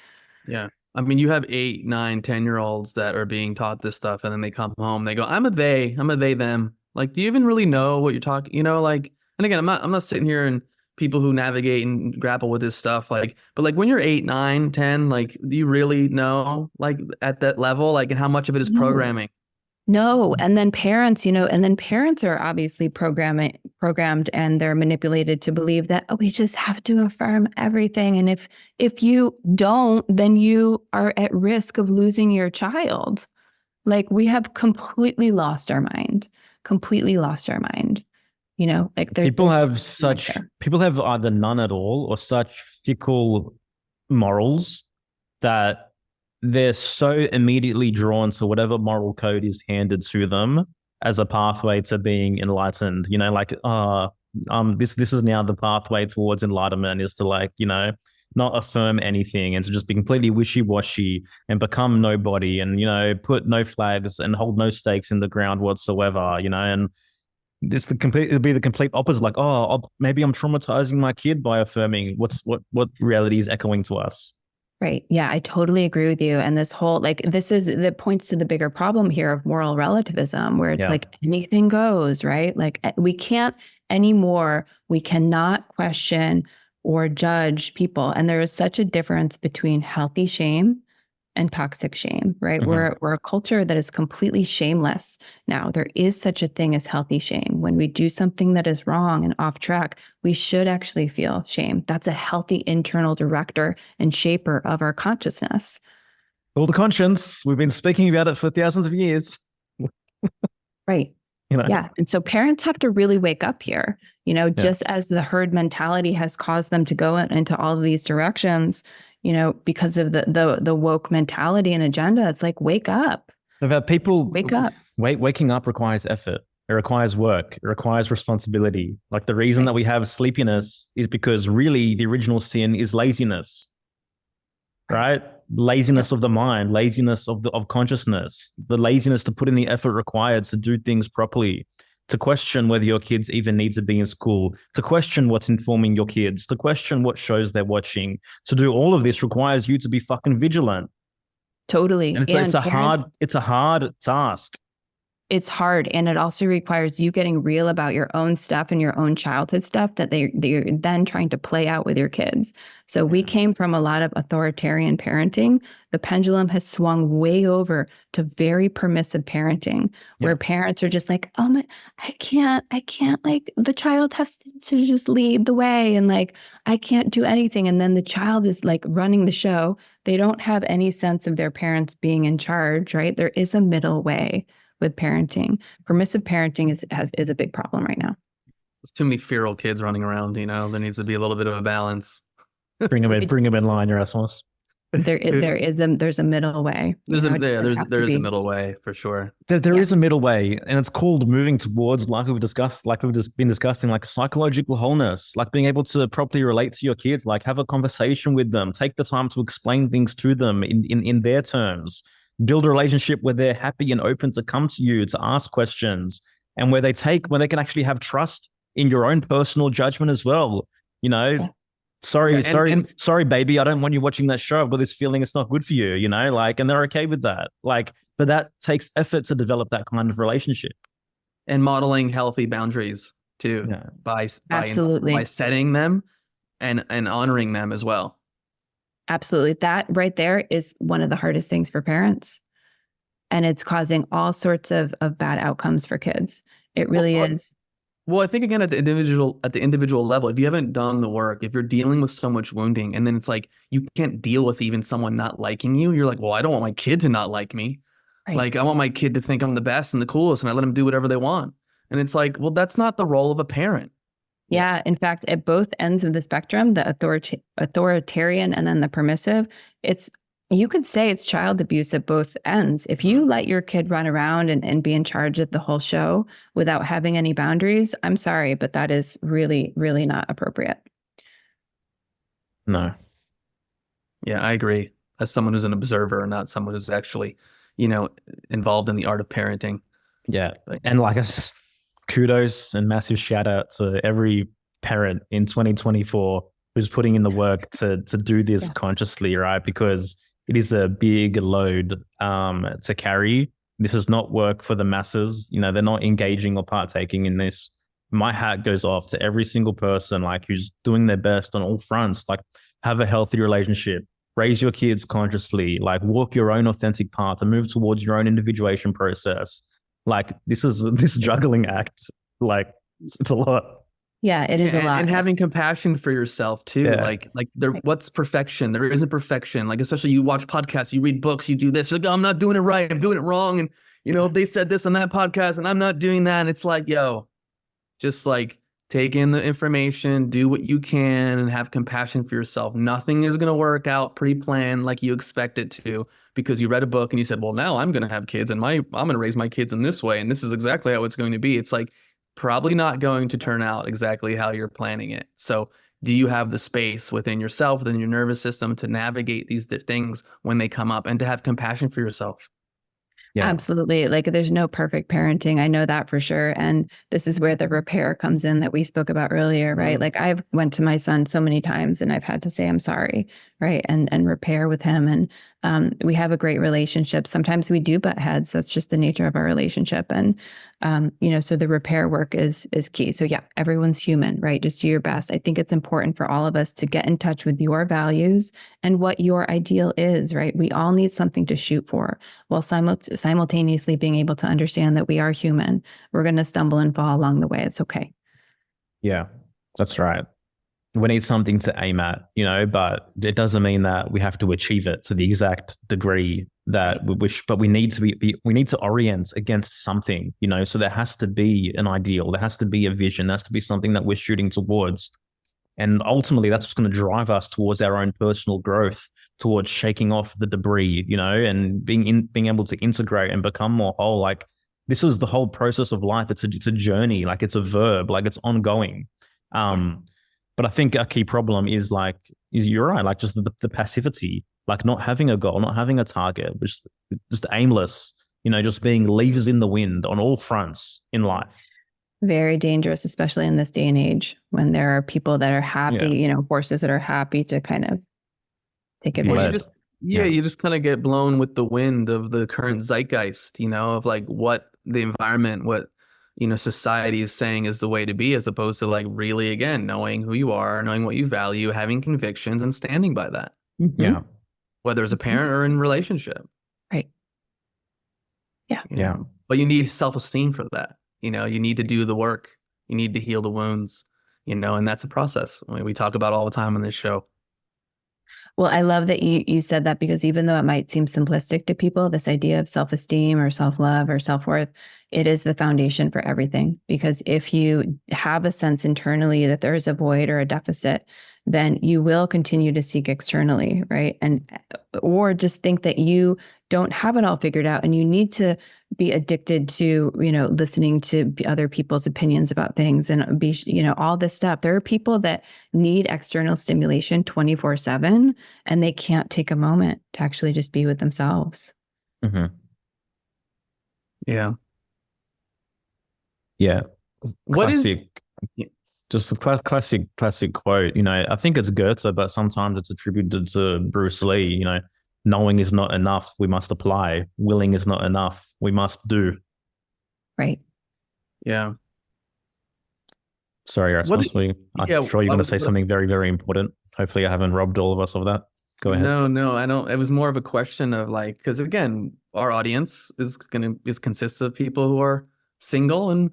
S1: Yeah. I mean, you have 8, 9, 10-year-olds that are being taught this stuff, and then they come home, they go, I'm a they, them. Like, do you even really know what you're talking, like, and again, I'm not sitting here and people who navigate and grapple with this stuff, like, but like when you're 8, 9, 10, like, do you really know, like, at that level, like, and how much of it is programming?
S4: No. And then parents, are obviously programmed, and they're manipulated to believe that, oh, we just have to affirm everything. And if you don't, then you are at risk of losing your child. Like, we have completely lost our mind, like
S2: people have either none at all or such fickle morals that they're so immediately drawn to whatever moral code is handed to them as a pathway to being enlightened. This is now the pathway towards enlightenment, is to not affirm anything and to just be completely wishy-washy and become nobody and put no flags and hold no stakes in the ground whatsoever. And it'll be the complete opposite. Like, maybe I'm traumatizing my kid by affirming what reality is echoing to us.
S4: Right. Yeah, I totally agree with you. And this whole, that points to the bigger problem here of moral relativism, where it's like anything goes, right? Like, we can't anymore, we cannot question or judge people. And there is such a difference between healthy shame and toxic shame, right?
S2: Mm-hmm.
S4: We're a culture that is completely shameless now. There is such a thing as healthy shame. When we do something that is wrong and off track, we should actually feel shame. That's a healthy internal director and shaper of our consciousness.
S2: All the conscience. We've been speaking about it for thousands of years.
S4: Right. Yeah. And so parents have to really wake up here, just as the herd mentality has caused them to go into all of these directions, because of the woke mentality and agenda. It's like, wake up.
S2: About people,
S4: wake up.
S2: Waking up requires effort. It requires work. It requires responsibility. Like, the reason that we have sleepiness is because really the original sin is laziness, right? Laziness of the mind, laziness of consciousness, the laziness to put in the effort required to do things properly, to question whether your kids even need to be in school, to question what's informing your kids, to question what shows they're watching. To do all of this requires you to be fucking vigilant.
S4: Totally.
S2: And it's a hard task.
S4: It's hard. And it also requires you getting real about your own stuff and your own childhood stuff that they're then trying to play out with your kids. So we came from a lot of authoritarian parenting. The pendulum has swung way over to very permissive parenting, where parents are just like, oh my, I can't, like, the child has to just lead the way, and like, I can't do anything. And then the child is like running the show. They don't have any sense of their parents being in charge, right? There is a middle way with parenting. Permissive parenting is a big problem right now.
S1: There's too many feral kids running around, there needs to be a little bit of a balance.
S2: Bring them in line, Yerasimos.
S4: There's a middle way.
S1: There is a middle way for sure.
S2: There is a middle way, and it's called moving towards, like we've just been discussing, like psychological wholeness, like being able to properly relate to your kids, like have a conversation with them, take the time to explain things to them in their terms. Build a relationship where they're happy and open to come to you, to ask questions, and where they can actually have trust in your own personal judgment as well. Sorry, baby, I don't want you watching that show. I've got this feeling it's not good for you, and they're okay with that. But that takes effort to develop that kind of relationship.
S1: And modeling healthy boundaries too, by setting them and honoring them as well.
S4: Absolutely. That right there is one of the hardest things for parents. and it's causing all sorts of bad outcomes for kids. It really is.
S1: Well, I think again at the individual level, if you haven't done the work, if you're dealing with so much wounding, and then it's like you can't deal with even someone not liking you, you're like, well, I don't want my kid to not like me.
S4: Right.
S1: Like I want my kid to think I'm the best and the coolest, and I let them do whatever they want. And it's like, well, that's not the role of a parent.
S4: Yeah. In fact, at both ends of the spectrum, the authoritarian and then the permissive, you could say it's child abuse at both ends. If you let your kid run around and be in charge of the whole show without having any boundaries, I'm sorry, but that is really, really not appropriate.
S2: No.
S1: Yeah, I agree. As someone who's an observer, not someone who's actually, involved in the art of parenting.
S2: Yeah. And like, it's just kudos and massive shout out to every parent in 2024 who's putting in the work to do this consciously, right? Because it is a big load to carry. This is not work for the masses. They're not engaging or partaking in this. My hat goes off to every single person who's doing their best on all fronts. Have a healthy relationship, raise your kids consciously, walk your own authentic path and move towards your own individuation process. This juggling act, it's a lot.
S4: Yeah, it is a lot.
S1: And having compassion for yourself too.
S2: Yeah.
S1: What's perfection? There isn't perfection. Especially you watch podcasts, you read books, you do this. You're like, oh, I'm not doing it right. I'm doing it wrong. And they said this on that podcast and I'm not doing that. And it's like, just take in the information, do what you can, and have compassion for yourself. Nothing is going to work out pre-planned like you expect it to because you read a book and you said, well, now I'm going to have kids and I'm going to raise my kids in this way. And this is exactly how it's going to be. It's probably not going to turn out exactly how you're planning it. So do you have the space within yourself, within your nervous system to navigate these things when they come up and to have compassion for yourself?
S2: Yeah.
S4: Absolutely. There's no perfect parenting. I know that for sure. And this is where the repair comes in that we spoke about earlier, right? I've went to my son so many times and I've had to say, I'm sorry, right? And repair with him. And we have a great relationship. Sometimes we do butt heads. That's just the nature of our relationship. And, so the repair work is key. So yeah, everyone's human, right? Just do your best. I think it's important for all of us to get in touch with your values and what your ideal is, right? We all need something to shoot for while simultaneously being able to understand that we are human. We're going to stumble and fall along the way. It's okay.
S2: Yeah, that's right. We need something to aim at, but it doesn't mean that we have to achieve it to the exact degree that we wish, but we need to orient against something, so there has to be an ideal, there has to be a vision, there has to be something that we're shooting towards. And ultimately that's what's going to drive us towards our own personal growth, towards shaking off the debris, and being able to integrate and become more whole. This is the whole process of life. It's a journey, it's a verb, it's ongoing. But I think a key problem is you're right, just the passivity, not having a goal, not having a target, just aimless, just being leaves in the wind on all fronts in life.
S4: Very dangerous, especially in this day and age when there are people that are happy, horses that are happy to kind of take advantage.
S1: You just kind of get blown with the wind of the current zeitgeist, of what the environment, what society is saying is the way to be, as opposed to really, again, knowing who you are, knowing what you value, having convictions and standing by that.
S4: Mm-hmm.
S2: Yeah.
S1: Whether as a parent or in relationship.
S4: Right. Yeah.
S2: Yeah.
S1: But you need self-esteem for that. You need to do the work. You need to heal the wounds, and that's a process. We talk about all the time on this show.
S4: Well, I love that you said that, because even though it might seem simplistic to people, this idea of self-esteem or self-love or self-worth, it is the foundation for everything. Because if you have a sense internally that there is a void or a deficit, then you will continue to seek externally, right? Or just think that you don't have it all figured out and you need to be addicted to, listening to other people's opinions about things and be, all this stuff. There are people that need external stimulation 24/7 and they can't take a moment to actually just be with themselves.
S2: Mm-hmm.
S1: Yeah.
S2: Yeah.
S1: What
S2: classic, just a classic quote, I think it's Goethe, but sometimes it's attributed to Bruce Lee, knowing is not enough, we must apply. Willing is not enough, we must do.
S4: Right.
S1: Yeah.
S2: Sorry, Yerasimos, I'm sure you're going to say something very, very important. Hopefully I haven't robbed all of us of that. Go ahead.
S1: No, I don't. It was more of a question of like, because again, our audience is consists of people who are single and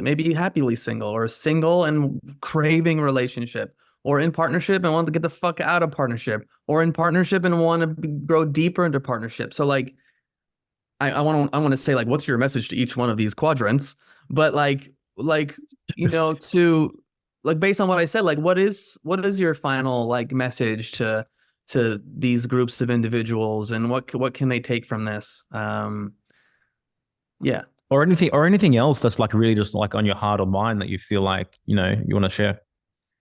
S1: maybe happily single, or single and craving a relationship, or in partnership and want to get the fuck out of partnership, or in partnership and want to grow deeper into partnership. So like, I want to say like, what's your message to each one of these quadrants? But to like, based on what I said, like, what is your final like message to these groups of individuals, and what can they take from this? Yeah.
S2: Or anything else that's like really just like on your heart or mind that you feel like, you want to share.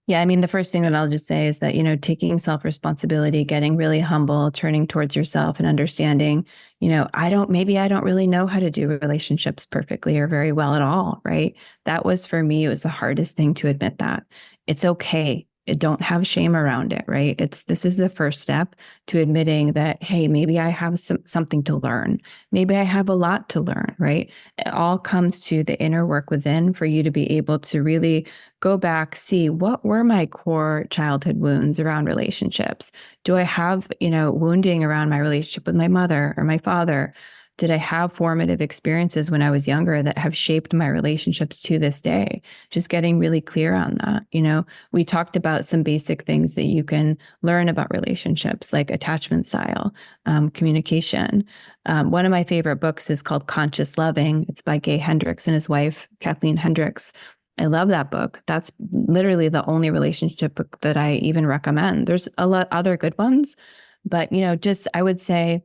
S4: Yeah, I mean, the first thing that I'll just say is that, taking self-responsibility, getting really humble, turning towards yourself and understanding, maybe I don't really know how to do relationships perfectly or very well at all, right? That was, for me, it was the hardest thing to admit that. It's okay. Don't have shame around it, right? This is the first step to admitting that, hey, maybe I have something to learn. Maybe I have a lot to learn, right? It all comes to the inner work within for you to be able to really go back, see what were my core childhood wounds around relationships. Do I have, wounding around my relationship with my mother or my father? Did I have formative experiences when I was younger that have shaped my relationships to this day? Just getting really clear on that. We talked about some basic things that you can learn about relationships, like attachment style, communication. One of my favorite books is called Conscious Loving. It's by Gay Hendricks and his wife, Kathleen Hendricks. I love that book. That's literally the only relationship book that I even recommend. There's a lot other good ones, but I would say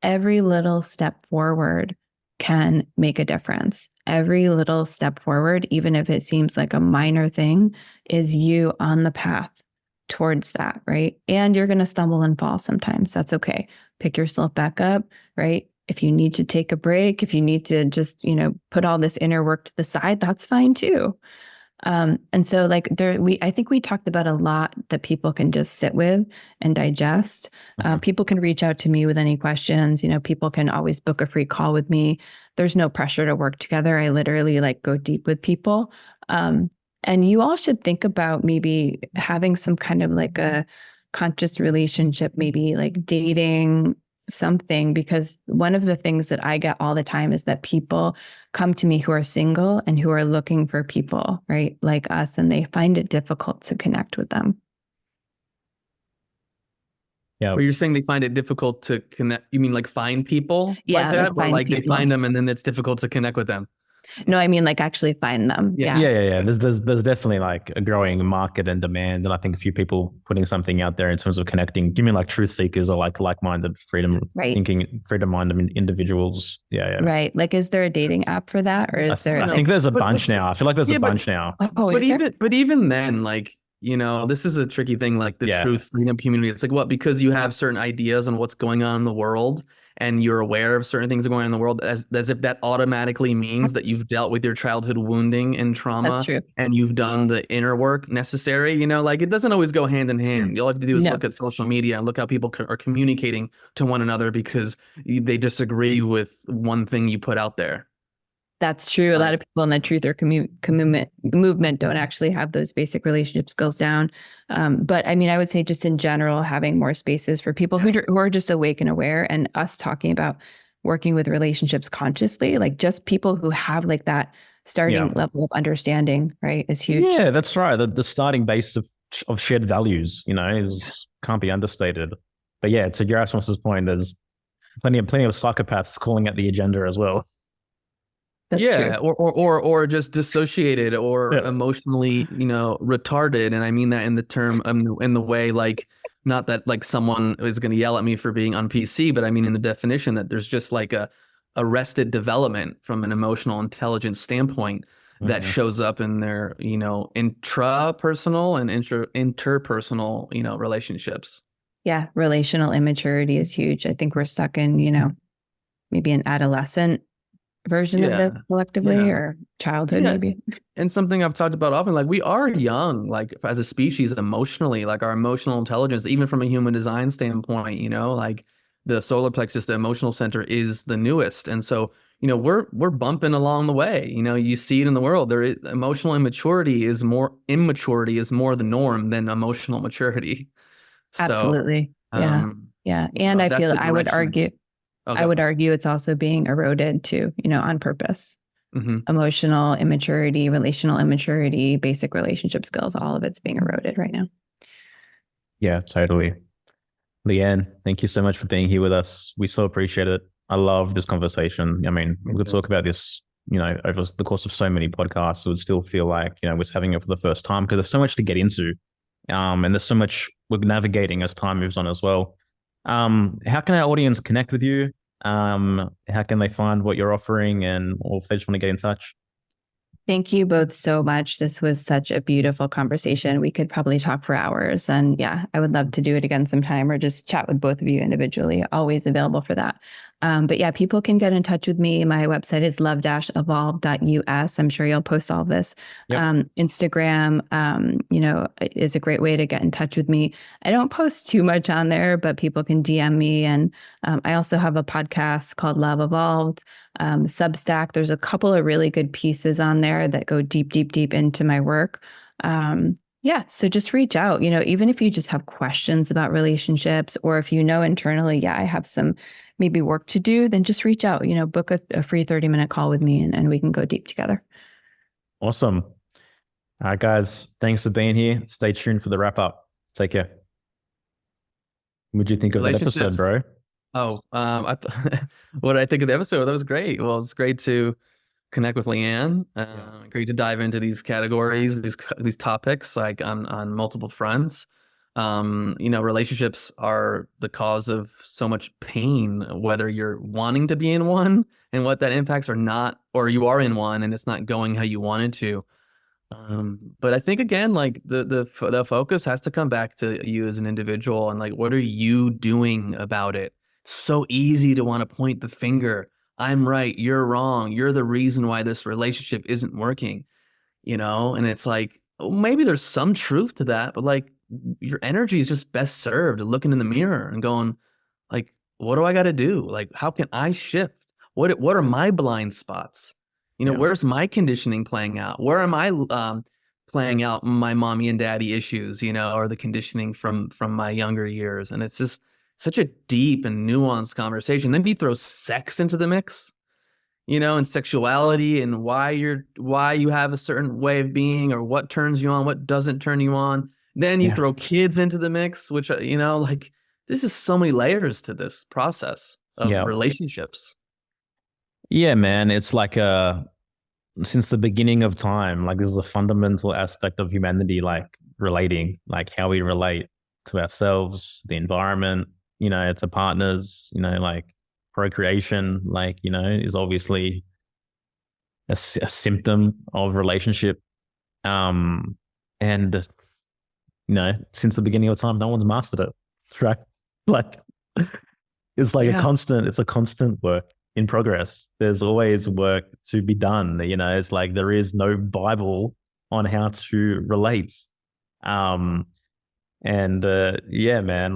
S4: every little step forward can make a difference. Every little step forward, even if it seems like a minor thing, is you on the path towards that, right? And you're going to stumble and fall sometimes. That's okay. Pick yourself back up, right? If you need to take a break, if you need to just, put all this inner work to the side, that's fine too. And so I think we talked about a lot that people can just sit with and digest. People can reach out to me with any questions. People can always book a free call with me. There's no pressure to work together. I literally go deep with people. And you all should think about maybe having some kind of a conscious relationship, maybe dating something, because one of the things that I get all the time is that people come to me who are single and who are looking for people, right, like us, and they find it difficult to connect with them.
S2: Yeah.
S1: But you're saying they find it difficult to connect. You mean find people
S4: like that?
S1: Or they find them and then it's difficult to connect with them?
S4: No, I mean actually find them.
S2: Yeah. There's definitely a growing market and demand, and I think a few people putting something out there in terms of connecting. Do you mean truth seekers or like-minded, freedom-minded individuals? Yeah.
S4: Right. Is there a dating app for that, or is there?
S2: I think there's a bunch now. I feel like there's a bunch now.
S1: But even then, this is a tricky thing. The truth freedom community, it's because you have certain ideas on what's going on in the world, and you're aware of certain things going on in the world, as if that automatically means that you've dealt with your childhood wounding and trauma.
S4: That's true.
S1: And you've done the inner work necessary. It doesn't always go hand in hand. All you have to do is look at social media and look how people are communicating to one another because they disagree with one thing you put out there.
S4: That's true. A lot of people in the truth or movement don't actually have those basic relationship skills down. But I mean, I would say just in general, having more spaces for people who are just awake and aware, and us talking about working with relationships consciously, just people who have that starting level of understanding, right, is huge.
S2: Yeah, that's right. The starting base of shared values, can't be understated. But yeah, to Yerasimos' point, there's plenty of psychopaths calling at the agenda as well.
S4: That's true.
S1: or just dissociated or emotionally, retarded. And I mean that in the term, in the way, not that someone is going to yell at me for being on PC, but I mean in the definition that there's just a arrested development from an emotional intelligence standpoint that shows up in their, intrapersonal and interpersonal, relationships.
S4: Yeah, relational immaturity is huge. I think we're stuck in, maybe an adolescent version of this collectively, or childhood maybe.
S1: And something I've talked about often, we are young, as a species emotionally, our emotional intelligence, even from a human design standpoint, the solar plexus, the emotional center, is the newest. And so, we're bumping along the way. You see it in the world. There is emotional immaturity is more the norm than emotional maturity.
S4: Absolutely. Yeah. And I
S1: that's
S4: feel
S1: the
S4: I would
S1: direction.
S4: argue it's also being eroded too, on purpose. Emotional immaturity, relational immaturity, basic relationship skills, all of it's being eroded right now.
S2: Yeah, totally. Leigh-Anne, thank you so much for being here with us. We so appreciate it. I love this conversation. I mean, we could talk about this, over the course of so many podcasts. It would still feel like, we're having it for the first time because there's so much to get into. And there's so much we're navigating as time moves on as well. How can our audience connect with you? How can they find what you're offering or if they just want to get in touch?
S4: Thank you both so much. This was such a beautiful conversation. We could probably talk for hours. And yeah, I would love to do it again sometime or just chat with both of you individually. Always available for that. But yeah, people can get in touch with me. My website is love-evolve.us. I'm sure you'll post all this.
S2: Yep.
S4: Instagram, is a great way to get in touch with me. I don't post too much on there, but people can DM me. And I also have a podcast called Love Evolved. Substack. There's a couple of really good pieces on there that go deep, deep, deep into my work. So just reach out, even if you just have questions about relationships or if internally, I have some maybe work to do, then just reach out, book a free 30-minute call with me and we can go deep together.
S2: Awesome. All right, guys, thanks for being here. Stay tuned for the wrap up. Take care. What did you think of that episode, bro?
S1: What did I think of the episode? That was great. Well, it's great to connect with Leigh-Anne. Great to dive into these categories, these topics, like on multiple fronts. Relationships are the cause of so much pain, whether you're wanting to be in one and what that impacts or not, or you are in one and it's not going how you wanted to. But I think again, like the focus has to come back to you as an individual and like, what are you doing about it? It's so easy to want to point the finger. I'm right. You're wrong. You're the reason why this relationship isn't working, and it's like, maybe there's some truth to that, but like your energy is just best served looking in the mirror and going like, what do I got to do? Like, how can I shift? What are my blind spots? Where's my conditioning playing out? Where am I playing out my mommy and daddy issues, or the conditioning from my younger years? And it's just such a deep and nuanced conversation. Then you throw sex into the mix, and sexuality and why you have a certain way of being or what turns you on, what doesn't turn you on. Then you throw kids into the mix, which, like this is so many layers to this process of relationships.
S2: Yeah, man. It's like since the beginning of time, like this is a fundamental aspect of humanity, like relating, like how we relate to ourselves, the environment, to partners, like procreation, like, is obviously a symptom of relationship. And, since the beginning of time, no one's mastered it, right? Like it's like it's a constant work in progress. There's always work to be done. It's like there is no Bible on how to relate. Man,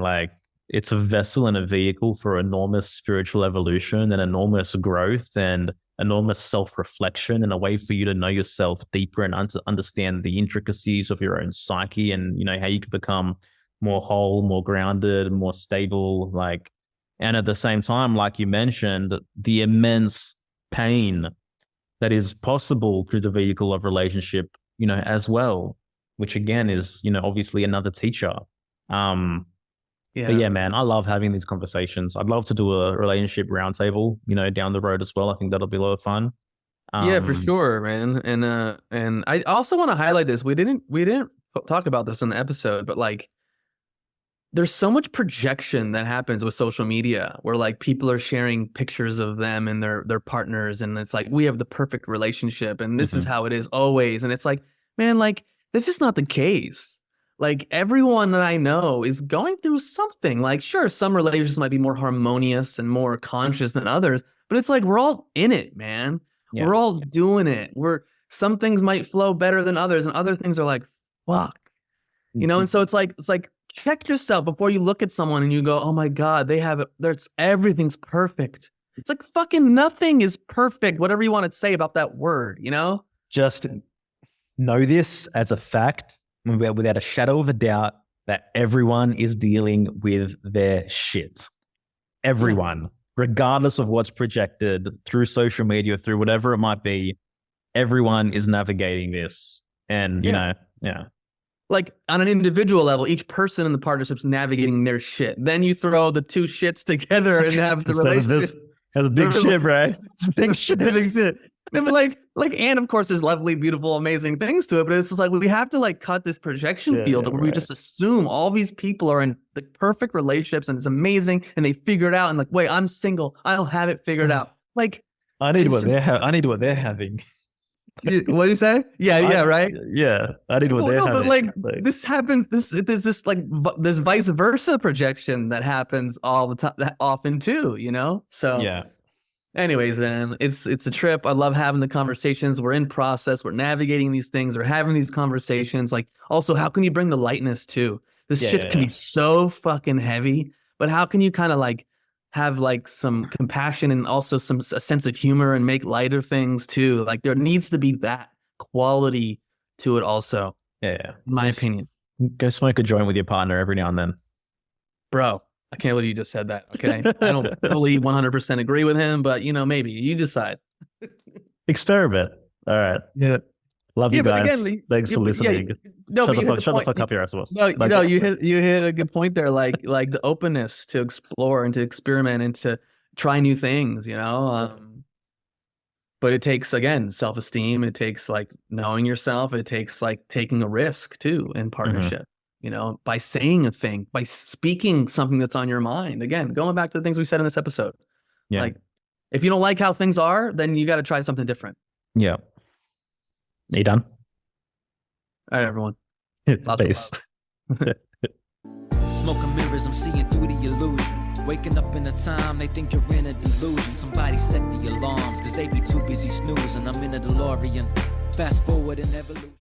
S2: like it's a vessel and a vehicle for enormous spiritual evolution and enormous growth and enormous self-reflection and a way for you to know yourself deeper and understand the intricacies of your own psyche and, how you can become more whole, more grounded, more stable, like, and at the same time, like you mentioned, the immense pain that is possible through the vehicle of relationship, as well, which again is, obviously another teacher. But yeah, man, I love having these conversations. I'd love to do a relationship roundtable, down the road as well. I think that'll be a lot of fun.
S1: Yeah, for sure, man. And I also want to highlight this. We didn't talk about this in the episode, but like there's so much projection that happens with social media where like people are sharing pictures of them and their partners and it's like we have the perfect relationship and this is how it is always. And it's like, man, like this is not the case. Like everyone that I know is going through something. Like sure, some relationships might be more harmonious and more conscious than others, but it's like we're all in it, man. Yeah. We're all doing it. Some things might flow better than others and other things are like, fuck. And so it's like check yourself before you look at someone and you go, oh my God, they have it. Everything's perfect. It's like fucking nothing is perfect. Whatever you want to say about that word,
S2: Just know this as a fact without a shadow of a doubt. that everyone is dealing with their shit. Everyone, regardless of what's projected through social media, through whatever it might be, everyone is navigating this. And, you know,
S1: like on an individual level, each person in the partnership's navigating their shit. Then you throw the two shits together and have the relationship.
S2: That's a big shit, right?
S1: It's big shit. Big shit. But and of course, there's lovely, beautiful, amazing things to it. But it's just like we have to like cut this projection field where we just assume all these people are in the perfect relationships and it's amazing and they figure it out. And like, wait, I'm single. I don't have it figured out. Like,
S2: I need what they're having.
S1: What do you say? Right.
S2: Yeah, I need what they're having.
S1: But like this happens. There's this like this vice versa projection that happens all the time, that often too. You know. So
S2: yeah.
S1: Anyways, man, it's a trip. I love having the conversations. We're in process. We're navigating these things. We're having these conversations. Like, also, how can you bring the lightness too? This shit can be so fucking heavy, but how can you kind of like have like some compassion and also a sense of humor and make lighter things too? Like, there needs to be that quality to it also.
S2: Yeah.
S1: In my opinion.
S2: Go smoke a joint with your partner every now and then.
S1: Bro, I can't believe you just said that. Okay. I don't fully 100% agree with him, but you know, maybe you decide.
S2: Experiment. All right.
S1: Yeah.
S2: Love you guys. Thanks for listening.
S1: No,
S2: shut the fuck up here, Yerasimos.
S1: No, you hit a good point there. Like the openness to explore and to experiment and to try new things, you know? But it takes, again, self-esteem. It takes like knowing yourself. It takes like taking a risk too in partnership. You know, by saying a thing, by speaking something that's on your mind. Again, going back to the things we said in this episode. Yeah. Like, if you don't like how things are, then you got to try something different.
S2: Yeah. Are you done?
S1: All right, everyone.
S2: Peace.
S5: Smoking mirrors, I'm seeing through the illusion. Waking up in a time, they think you're in a delusion. Somebody set the alarms, cause they be too busy snoozing. I'm in a DeLorean. Fast forward in evolution.